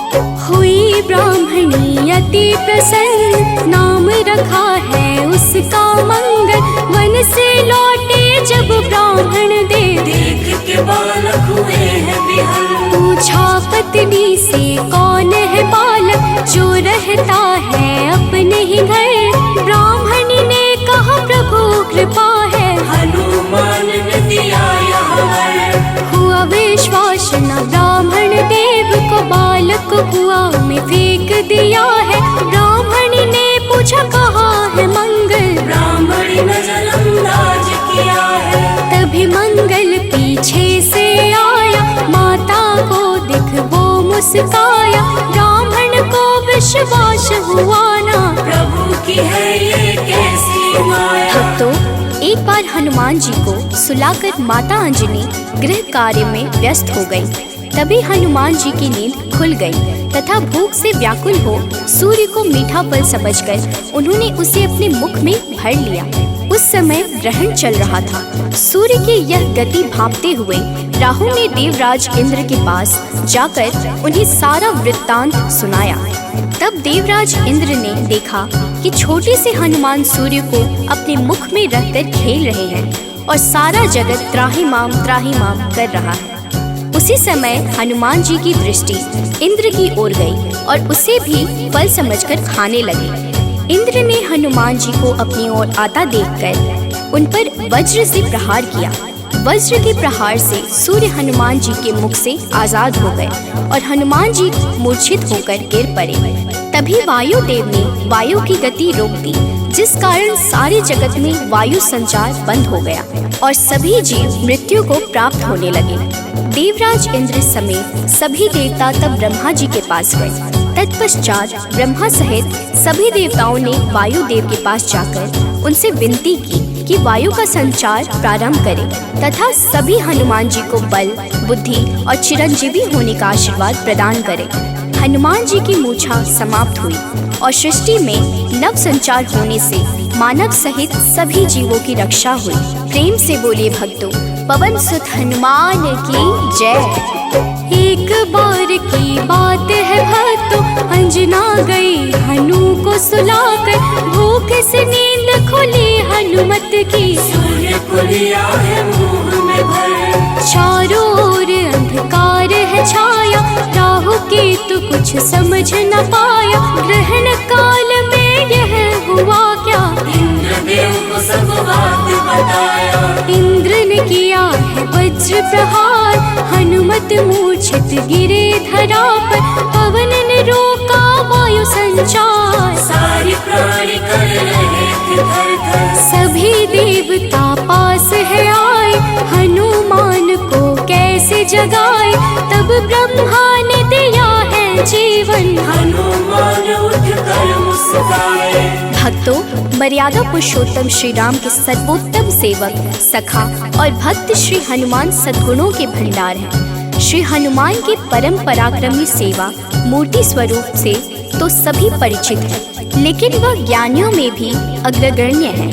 हुई ब्राह्मणी अति प्रसन्न, नाम रखा है उसका मंगल। वन से लौटे जब ब्राह्मण देव,
देख के बालक हुए हैं विहल।
पूछा पत्नी से कौन है बालक जो रहता है अपने ही घर। ब्राह्मणी ने कहा प्रभु कृपा है,
हनुमान ने दिया यह वर।
हुआ विश्वास न ब्राह्मण देव को, बालक को कुआं में फेंक दिया है। ब्राह्मणी ने पूछा कहाँ है मंगल,
ब्राह्मणी नजरअंदाज किया है।
तभी मंगल पीछे से आया, माता को दिख वो मुस्काया। ब्राह्मण को विश्वास हुआ ना,
प्रभु की है ये कैसी माया।
भक्तों, एक बार हनुमान जी को सुलाकर माता अंजनी गृह कार्य में व्यस्त हो गई। तभी हनुमान जी की नींद खुल गई तथा भूख से व्याकुल हो सूर्य को मीठा फल समझकर उन्होंने उसे अपने मुख में भर लिया। उस समय ग्रहण चल रहा था। सूर्य की यह गति भांपते हुए राहु ने देवराज इंद्र के पास जाकर उन्हें सारा वृत्तांत सुनाया। तब देवराज इंद्र ने देखा कि छोटे से हनुमान सूर्य को अपने मुख में रखकर खेल रहे हैं और सारा जगत त्राहिमाम कर रहा है। उसी समय हनुमान जी की दृष्टि इंद्र की ओर गई और उसे भी फल समझकर खाने लगे। इंद्र ने हनुमान जी को अपनी ओर आता देखकर उन पर वज्र से प्रहार किया। वज्र के प्रहार से सूर्य हनुमान जी के मुख से आजाद हो गए और हनुमान जी मूर्छित होकर गिर पड़े। तभी वायु देव ने वायु की गति रोक दी, जिस कारण सारे जगत में वायु संचार बंद हो गया और सभी जीव मृत्यु को प्राप्त होने लगे। देवराज इंद्र समेत सभी देवता तब ब्रह्मा जी के पास गए। तत्पश्चात ब्रह्मा सहित सभी देवताओं ने वायु देव के पास जाकर उनसे विनती की कि वायु का संचार प्रारंभ करें तथा सभी हनुमान जी को बल, बुद्धि और चिरंजीवी होने का आशीर्वाद प्रदान करें। हनुमान जी की मूर्छा समाप्त हुई और सृष्टि में नव संचार होने से मानव सहित सभी जीवों की रक्षा हुई। प्रेम से बोलिए भक्तों, पवन सुत हनुमान की जय। एक बार की बात है भक्तों, अंजना गई हनु को सुलाकर, भूख से नींद खुली हनुमत की,
सूर्य को लिया है मुंह में भर।
चारों ओर अंधकार है छाया, राहु केतु कुछ समझ न पाया। ग्रहण काल में यह हुआ क्या,
इंद्रदेव को सब बात बताया।
इंद्र ने किया है वज्र प्रहार, हनुमत मूर्छित गिरे धरा पर। पवन ने रोका वायु संचार,
सारी प्राणी कर रहे थे थर-थर।
सभी देवता पास है आए, हनुमान को कैसे जगाए। तब ब्रह्मा ने दिया है जीवन,
हनुमान उठ कर मुस्काए।
भक्तों, मर्यादा पुरुषोत्तम श्री राम के सर्वोत्तम सेवक, सखा और भक्त श्री हनुमान सद्गुणों के भंडार हैं। श्री हनुमान की परम पराक्रमी सेवा मूर्ति स्वरूप से तो सभी परिचित है, लेकिन वह ज्ञानियों में भी अग्रगण्य है।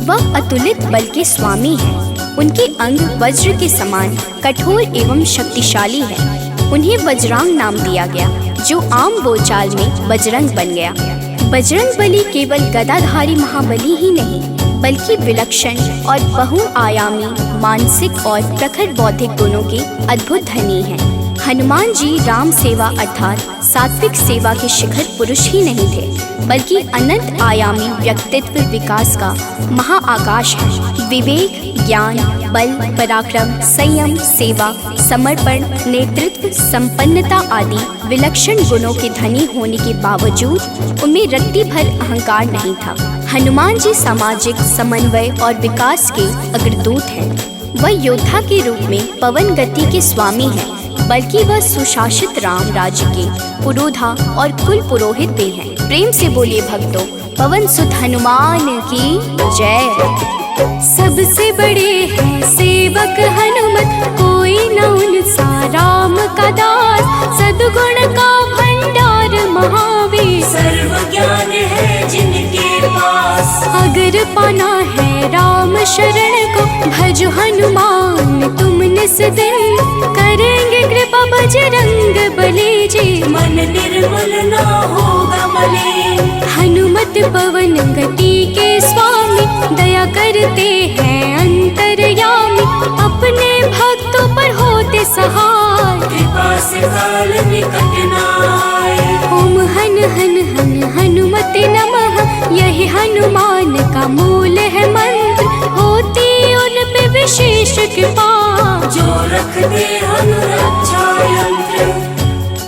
वह अतुलित बल के स्वामी है। उनके अंग वज्र के समान कठोर एवं शक्तिशाली है। उन्हें वज्रांग नाम दिया गया, जो आम बोलचाल में बजरंग बन गया। बजरंग बली केवल गदाधारी महाबली ही नहीं, बल्कि विलक्षण और बहुआयामी मानसिक और प्रखर बौद्धिक गुणों के अद्भुत धनी हैं। हनुमान जी राम सेवा अर्थात सात्विक सेवा के शिखर पुरुष ही नहीं थे, बल्कि अनंत आयामी व्यक्तित्व विकास का महाआकाश है। विवेक, ज्ञान, बल, पराक्रम, संयम, सेवा, समर्पण, नेतृत्व, संपन्नता आदि विलक्षण गुणों के धनी होने के बावजूद उनमें रत्ती भर अहंकार नहीं था। हनुमान जी सामाजिक समन्वय और विकास के अग्रदूत हैं। वह योद्धा के रूप में पवन गति के स्वामी हैं, बल्कि वह सुशासित राम राज्य के पुरोधा और कुल पुरोहित भी हैं। प्रेम से बोलिए भक्तों, पवन सुत हनुमान की जय। सबसे बड़े हैं सेवक हनुमत, कोई न उनसा राम का दास। सद्गुण का भंडार महावीर,
सर्व ज्ञान है जिनके पास।
अगर पाना है राम शरण को, भज हनुमान तुम निस दिन। करेंगे कृपा बजरंग बली जी,
मन निर्मल ना होगा मलिन।
हनुमत पवन गति के स्वामी, दया करते हैं अंतर्यामी। अपने भक्तों पर होते सहाय,
कृपा से काल निकट न आए।
ओम हन हन हन हनुमते नमः, यही हनुमान का मूल है मंत्र। होती उन पे विशेष कृपा,
जो रख दे अनुरक्षा यंत्र।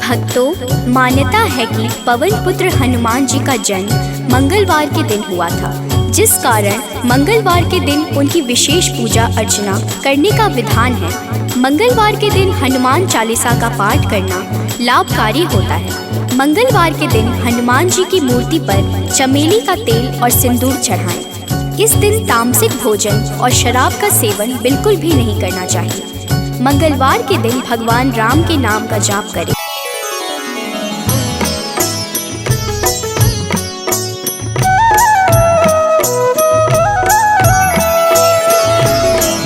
भक्तों, मान्यता है कि पवन पुत्र हनुमान जी का जन्म मंगलवार के दिन हुआ था, जिस कारण मंगलवार के दिन उनकी विशेष पूजा अर्चना करने का विधान है। मंगलवार के दिन हनुमान चालीसा का पाठ करना लाभकारी होता है। मंगलवार के दिन हनुमान जी की मूर्ति पर चमेली का तेल और सिंदूर चढ़ाएं। इस दिन तामसिक भोजन और शराब का सेवन बिल्कुल भी नहीं करना चाहिए। मंगलवार के दिन भगवान राम के नाम का जाप करें।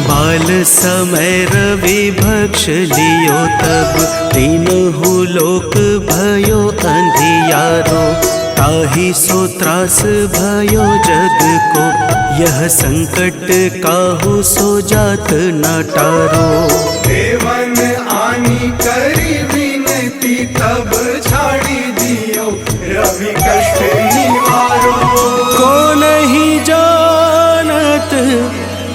बाल समय रवि भक्ष लियो, तब तीनहु लोक भयो अंधियारो। ताहि सो त्रास भयो जग को, यह संकट काहू सो जात न टारो।
देवन आनी करी विनती, तब छाड़ी दियो रवि कष्ट निवारो।
को नहीं जानत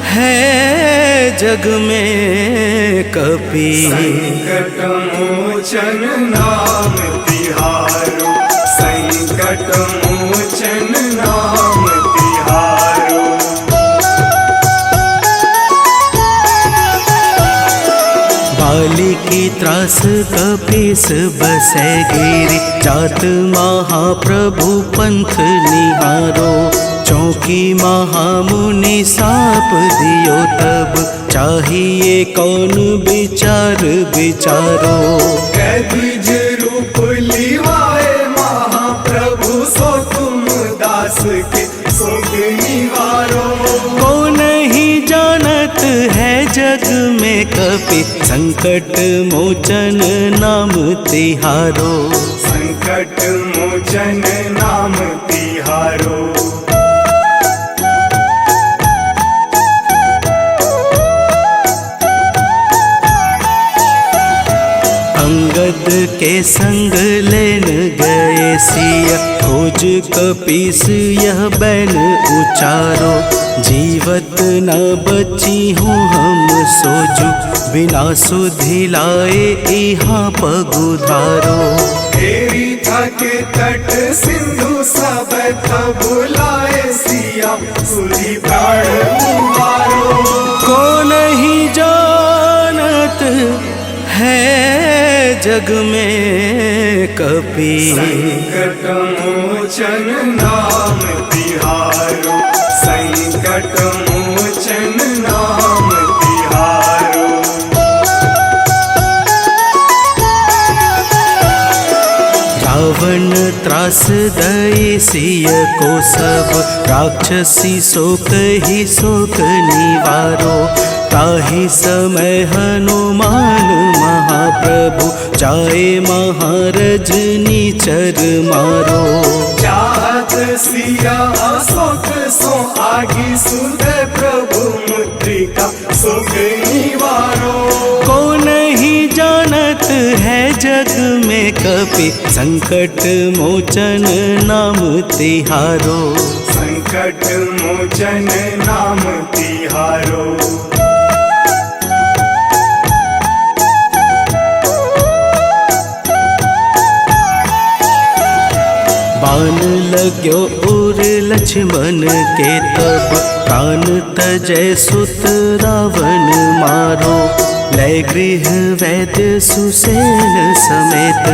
है जग में कपि,
संकट मोचन नाम तिहारो। संकट मोचन नाम तिहारो।
बाली की त्रास कपीस बसै गिरि, जात महाप्रभु पंथ निहारो। चौकी महामुनि साप दियो, तब चाहिए कौन विचार विचारो।
कैद्विज रूप लिवाए महाप्रभु, सो तुम दास के शोक निवारो।
को नहीं जानत है जग में कपि, संकट मोचन नाम तिहारो।
संकट मोचन नाम तिहारो।
अंगद के संग लेन गए सिया, खोज कपीस यह बैन उचारो। जीवत न बची हूँ हम सोजू, बिना सुधि लाए यहाँ पगुधारो।
तेरी थके तट सिंधु सब तब लाए सिया, सुधि प्राण मुहारो।
को नहीं जानत है जग में कपि,
संकट मोचन नाम तिहारो। संकट मोचन नाम तिहारो।
त्रास दई सिय को सब राक्षसी सो कही शोक निवारो। ताहि समय हनुमान महाप्रभु जाए महारज निचर मारो।
चाहत सिया अशोक सो आगी सुध प्रभु मुद्रिका शोक निवारो।
को नहीं जानत है जग में कपि संकट मोचन नाम तिहारो।
संकट मोचन नाम तिहारो।
बाण लाग्यो उर लक्ष्मण के तब प्राण तजय सुत रावण मारो। लय गृह वैद्य सुसेन समेत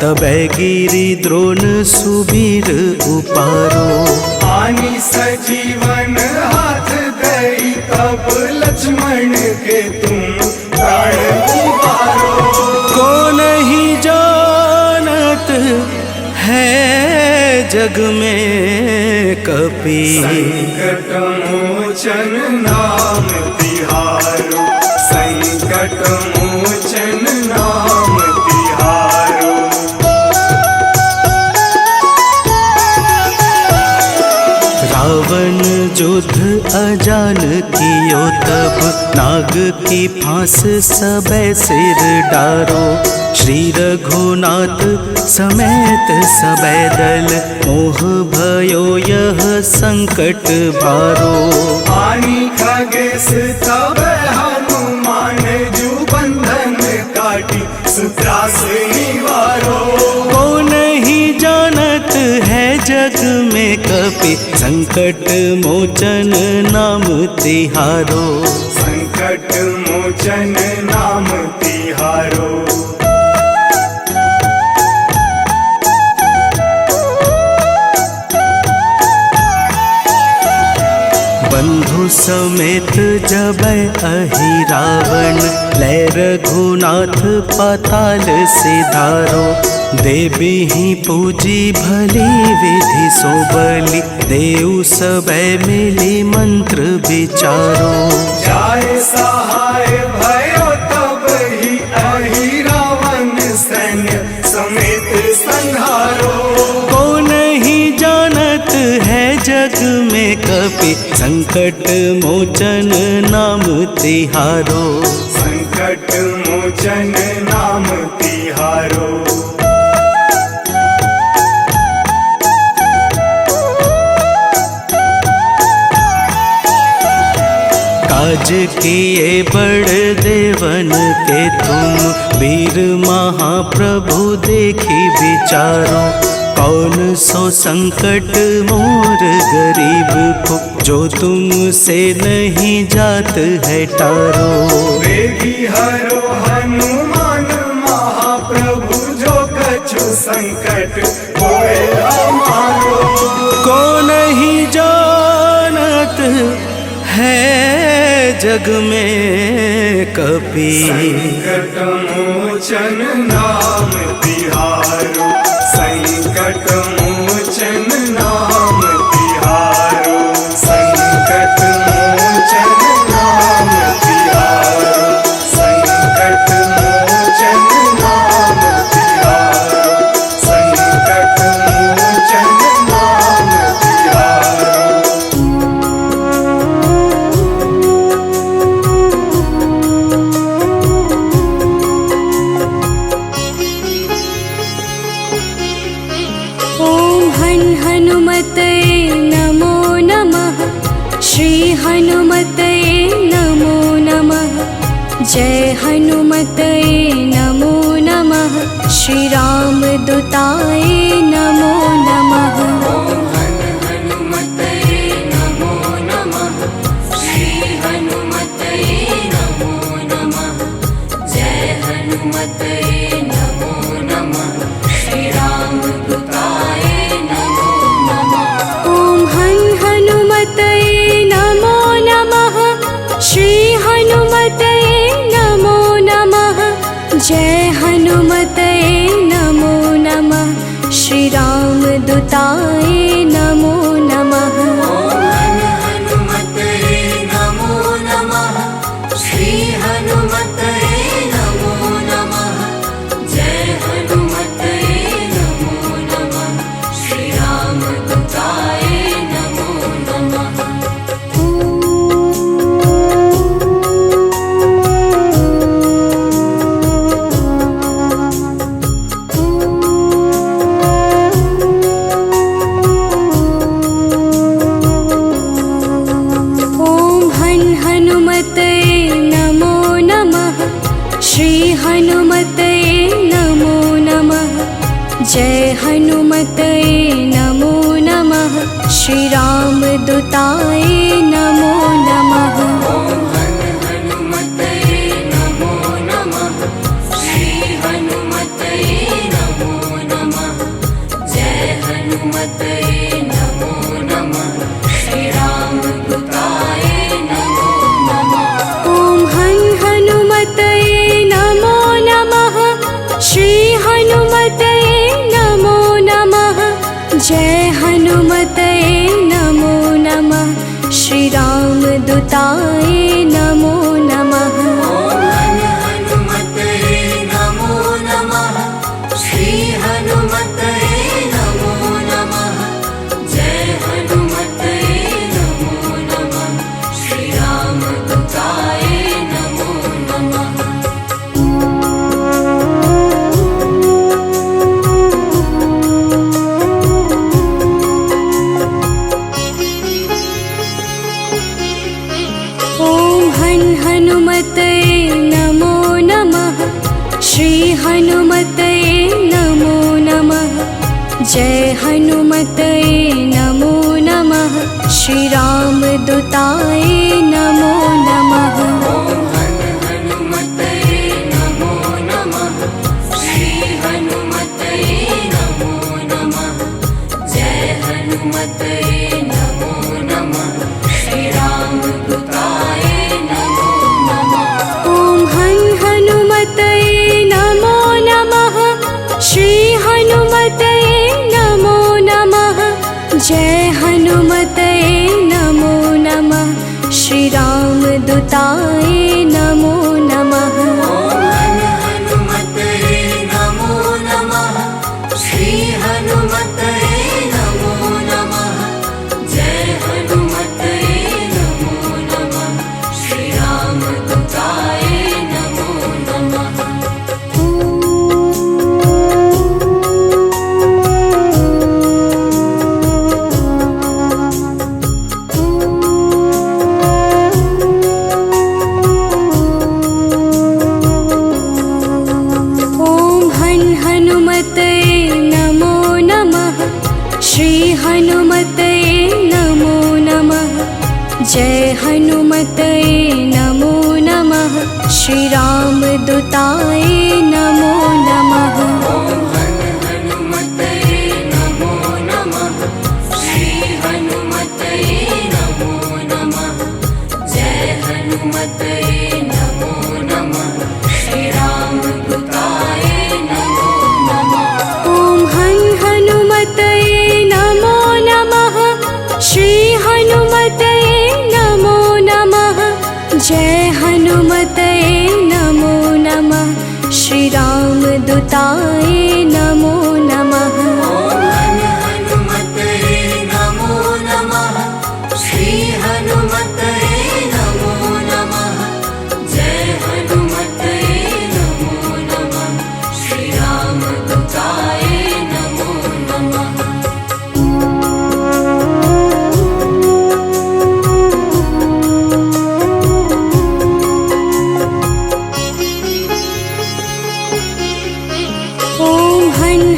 तबै गिरि द्रोण सुबीर उपारो।
आनी सजीवन हाथ दई तब लक्ष्मण के तुम प्राण उबारो।
को नहीं जानत है जग में कपि
संकट मोचन नाम तिहारो। संकट मोचन नाम तिहारो।
रावण युद्ध अजान कियो तब नाग की फांस सबे सिर डारो। श्री रघुनाथ समेत सबे दल मोह भयो यह संकट भारो।
आनी खगेश तब हनुमान जु बंधन काटी सुत्रास निवारो।
को नहीं जानत है जग में कपि संकट मोचन नाम तिहारो।
संकट मोचन नाम तिहारो।
बंधु समेत जबै अहि रावण लय रघुनाथ पाताल सिधारो। देवी ही पूजी भली विधि सो बलि देव सबे मिली मंत्र विचारो।
जाय सहाय भयो तब ही अहि रावण सैन्य समेत संहारो।
को नहीं जानत है जग में कपि संकट मोचन नाम तिहारो।
संकट मोचन नाम तिहारो।
काज किए बड़ देवन के तुम वीर महाप्रभु देखी विचारो। कौन सो संकट मोर गरीब को जो तुमसे नहीं जात है टारो।
वेगी हरो हनुमान महाप्रभु जो कछु संकट होए हमारो।
को नहीं जानत है जग में कपि
संकट मोचन नाम तिहारो। संकट मोचन नाम तिहारो। संकट मोचन नाम तिहारो। संकट मोचन नाम तिहारो। संकट मोचन नाम तिहारो।
ॐ हनुमतये नमो नमः। श्री हनुमतये नमो नमः। जय हनुमतये नमो नमः। श्री रामदूताय नमो नमः।
हनुमतये नमो नमः। श्री हनुमतये नमो नमः। जय हनुमतये नमो नमः। श्री रामदूताय नमो नमः।
ॐ हनुमतये नमो नमः। श्री हनुमतये नमो नमः। जय हनुमतये नमो नमः। दूताय नमो नमः।
हनुमते नमो नमः। श्री हनुमते नमो नमः। जय हनुमते नमो नमः। श्री राम दूताय नमो नमः।
हनुमते नमो नमः। श्री हनुमते नमो नमः। जय हनुमते नमो नमः। श्री राम दूताय नमो नमः।
हनुमते नमो नमः। श्री हनुमते नमो नमः। जय हनुमते नमो नमः। श्री राम दूताय नमो नमः।
हनुमते नमो नमः। श्री हनुमते नमो नमः। जय हनुमते नमो नमः। श्री राम दूताय नमो नमः।
हनुमते नमो नमः। श्री हनुमते नमो नमः। जय हनुमते नमो नमः। श्री राम दूताय नमो नमः।
हनुमते नमो नमः। श्री हनुमते नमो नमः। जय हनुमते नमो नमः। श्री राम दूताय नमो नमः।
हनुमते नमो नमः। श्री हनुमते नमो नमः। जय हनुमते नमो नमः। श्री राम दूताय नमो नमः।
हनुमते नमो नमः। श्री हनुमते नमो नमः। जय हनुमते नमो नमः। श्री राम दूताय नमो नमः।
हनुमते नमो नमः। श्री हनुमते नमो नमः। जय हनुमते नमो नमः। श्री राम दूताय नमो नमः।
हनुमते नमो नमः। श्री हनुमते नमो नमः। जय हनुमते नमो नमः। श्री राम दूताय नमो नमः।
हनुमते नमो नमः। श्री हनुमते नमो नमः। जय हनुमते नमो नमः। श्री राम दूताय नमो नमः।
हनुमते नमो नमः। श्री हनुमते नमो नमः। जय हनुमते नमो नमः। श्री राम दूताय नमो नमः।
हनुमते नमो नमः। श्री हनुमते नमो नमः। जय हनुमते नमो नमः। श्री राम दूताय नमो नमः।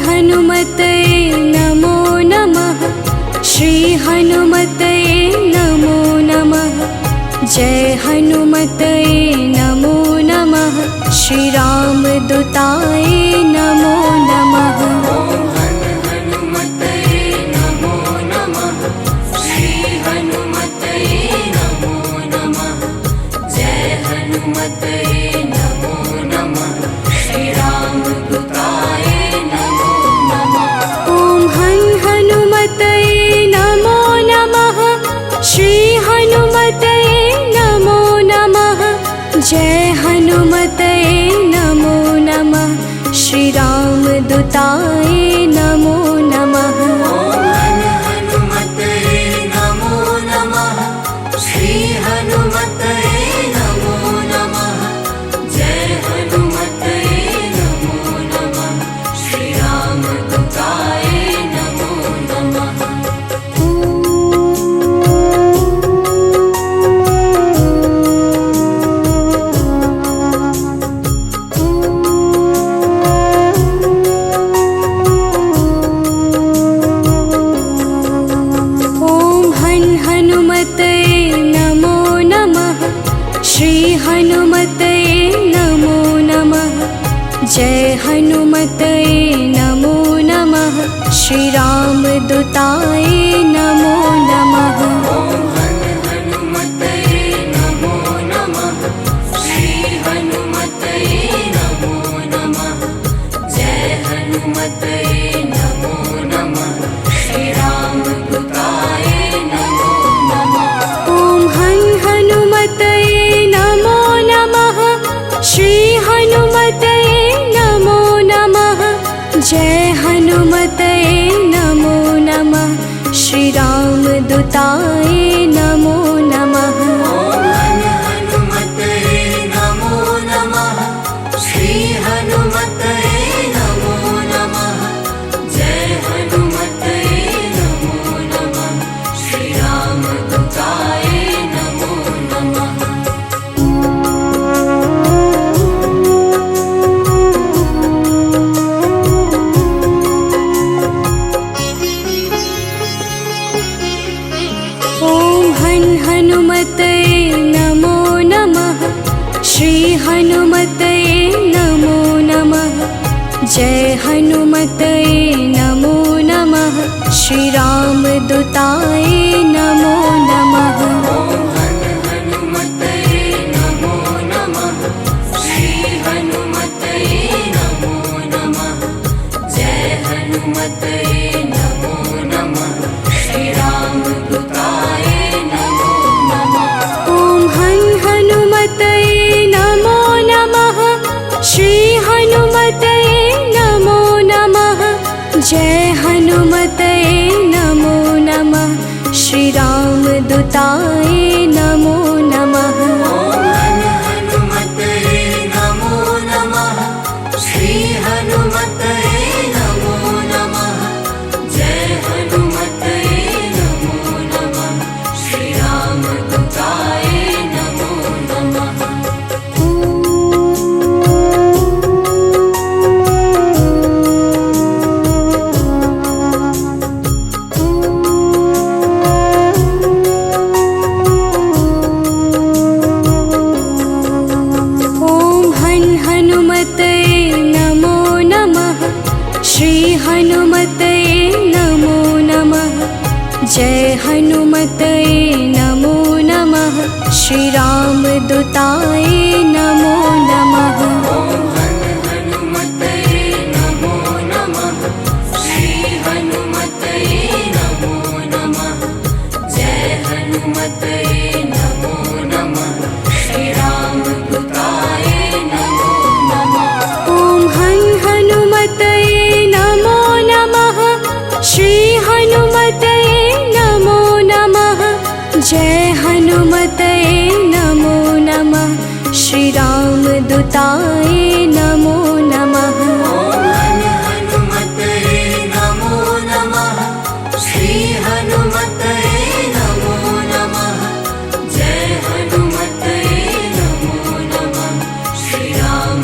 हनुमते नमो नमः। श्री हनुमते नमो नमः। जय हनुमते नमो नमः। श्री राम दूताय नमो नमः।
हनुमते नमो नमः। श्री हनुमते नमो नमः। जय हनुमते नमो नमः। श्री राम दूताय नमो नमः।
हनु दूताय नमो नमः।
हनुमते नमो नमः। श्री हनुमते नमो नमः। जय हनुमते नमो नमः। श्री राम दूताय नमो नमः।
हनुमते नमो नमः। श्री हनुमते नमो नमः। जय हनुमते नमो नमः। श्री राम दूताय नमो नमः।
हनुमते नमो नमः। श्री हनुमते नमो नमः। जय हनुमते नमो नमः। श्री राम दूताय नमो नमः।
हनुमते नमो नमः। श्री हनुमते नमो नमः। जय हनुमते नमो नमः। श्री राम दूताय नमो नमः।
हनुमते नमो नमः। श्री हनुमते नमो नमः। जय हनुमते नमो नमः। श्री राम दूताय नमो नमः।
हनुमते नमो नमः। श्री हनुमते नमो नमः। जय हनुमते नमो नमः। श्री राम दूताय नमो नमः।
हनुमते नमो नमः। श्री हनुमते नमो नमः। जय हनुमते नमो नमः। श्री राम दूताय नमो नमः।
हनुमते नमो नमः। श्री हनुमते नमो नमः। जय हनुमते नमो नमः। श्री राम दूताय नमो नमः।
हनुमते नमो नमः। श्री हनुमते नमो नमः। जय हनुमते नमो नमः। श्री राम दूताय नमो नमः।
हनुमते नमो नमः। श्री हनुमते नमो नमः। जय हनुमते नमो नमः। श्री राम दूताय नमो नमः।
हनुमते नमो नमः। श्री हनुमते नमो नमः। जय हनुमते नमो नमः। श्री राम दूताय नमो नमः।
हनुमते नमो नमः। श्री हनुमते नमो नमः। जय हनुमते नमो नमः। श्री राम दूताय नमो नमः।
हनुमते नमो नमः। श्री हनुमते नमो नमः। जय हनुमते नमो नमः। श्री राम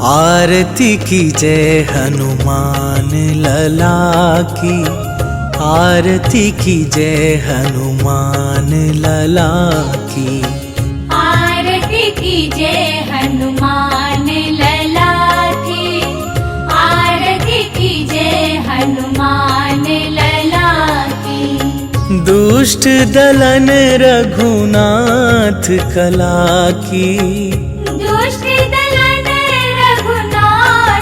आरती की जय हनुमान लला की। आरती की जय हनुमान लला की।
आरती की जय हनुमान लला की। आरती की जय हनुमान लला की।
दुष्ट दलन रघुनाथ कला की।
दुष्ट दलन रघुनाथ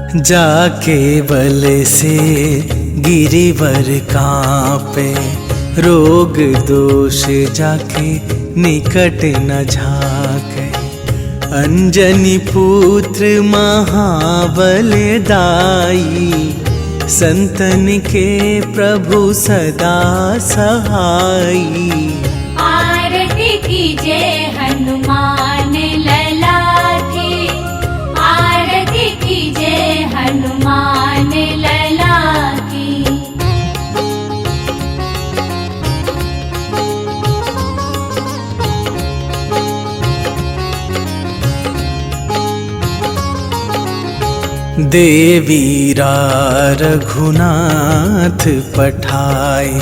जाके बल से गिरिवर कांपे, रोग दोष जाके निकट न झाके। अंजनी पुत्र महाबल दाई, संतन के प्रभु सदा सहाई।
आरती कीजे हनुमान लला की, आरती कीजे हनुमान लला की।
देवीरा रघुनाथ पठाए,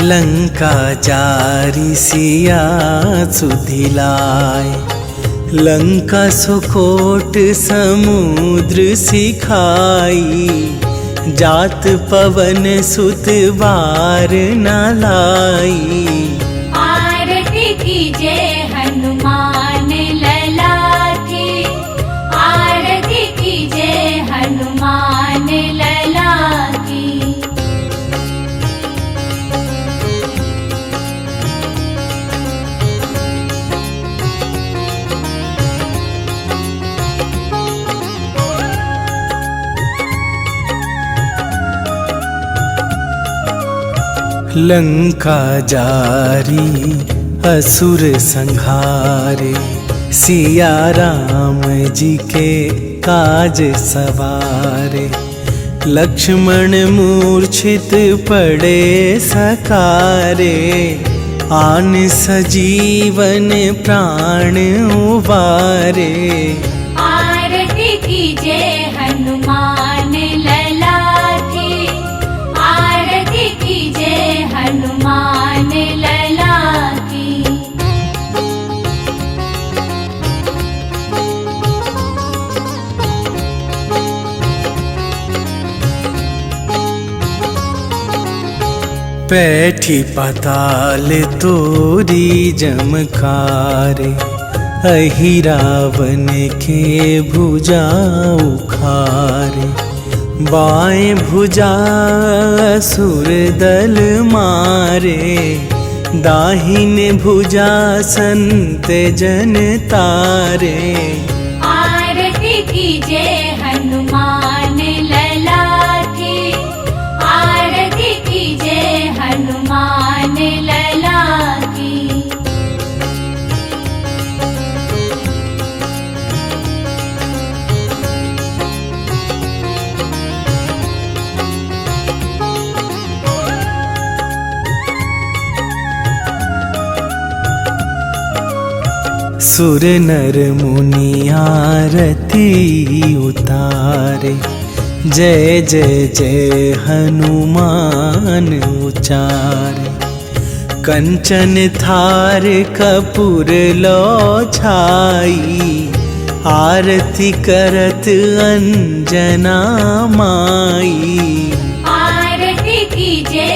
लंका जारी सिया सुधिलाए। लंका सुकोट समुद्र सिखाई, जात पवन सुत बार न लाई।
आरती कीजे हनुमान लला की, आरती कीजे हनुमान लला की।
लंका जारी असुर संहारे, सिया राम जी के काज सवारे। लक्ष्मण मूर्छित पड़े सकारे, आन सजीवन प्राण उबारे।
आरती कीजे हनुमान लला की, आरती कीजे हनुमान लला की।
पैठी पाताल तोरी जमकारे, अहि रावण के भुजा उखारे। बाएं भुजा असुर दल मारे, दाहिने भुजा संत जन तारे।
आरती कीजे हनुमान लला की, आरती कीजे हनुमान लला की।
सुर नर मुनि आरती उतारे, जय जय जय हनुमान उचारे। कंचन थार कपूर लो छाई, आरती करत अंजना माई।
आरती कीजे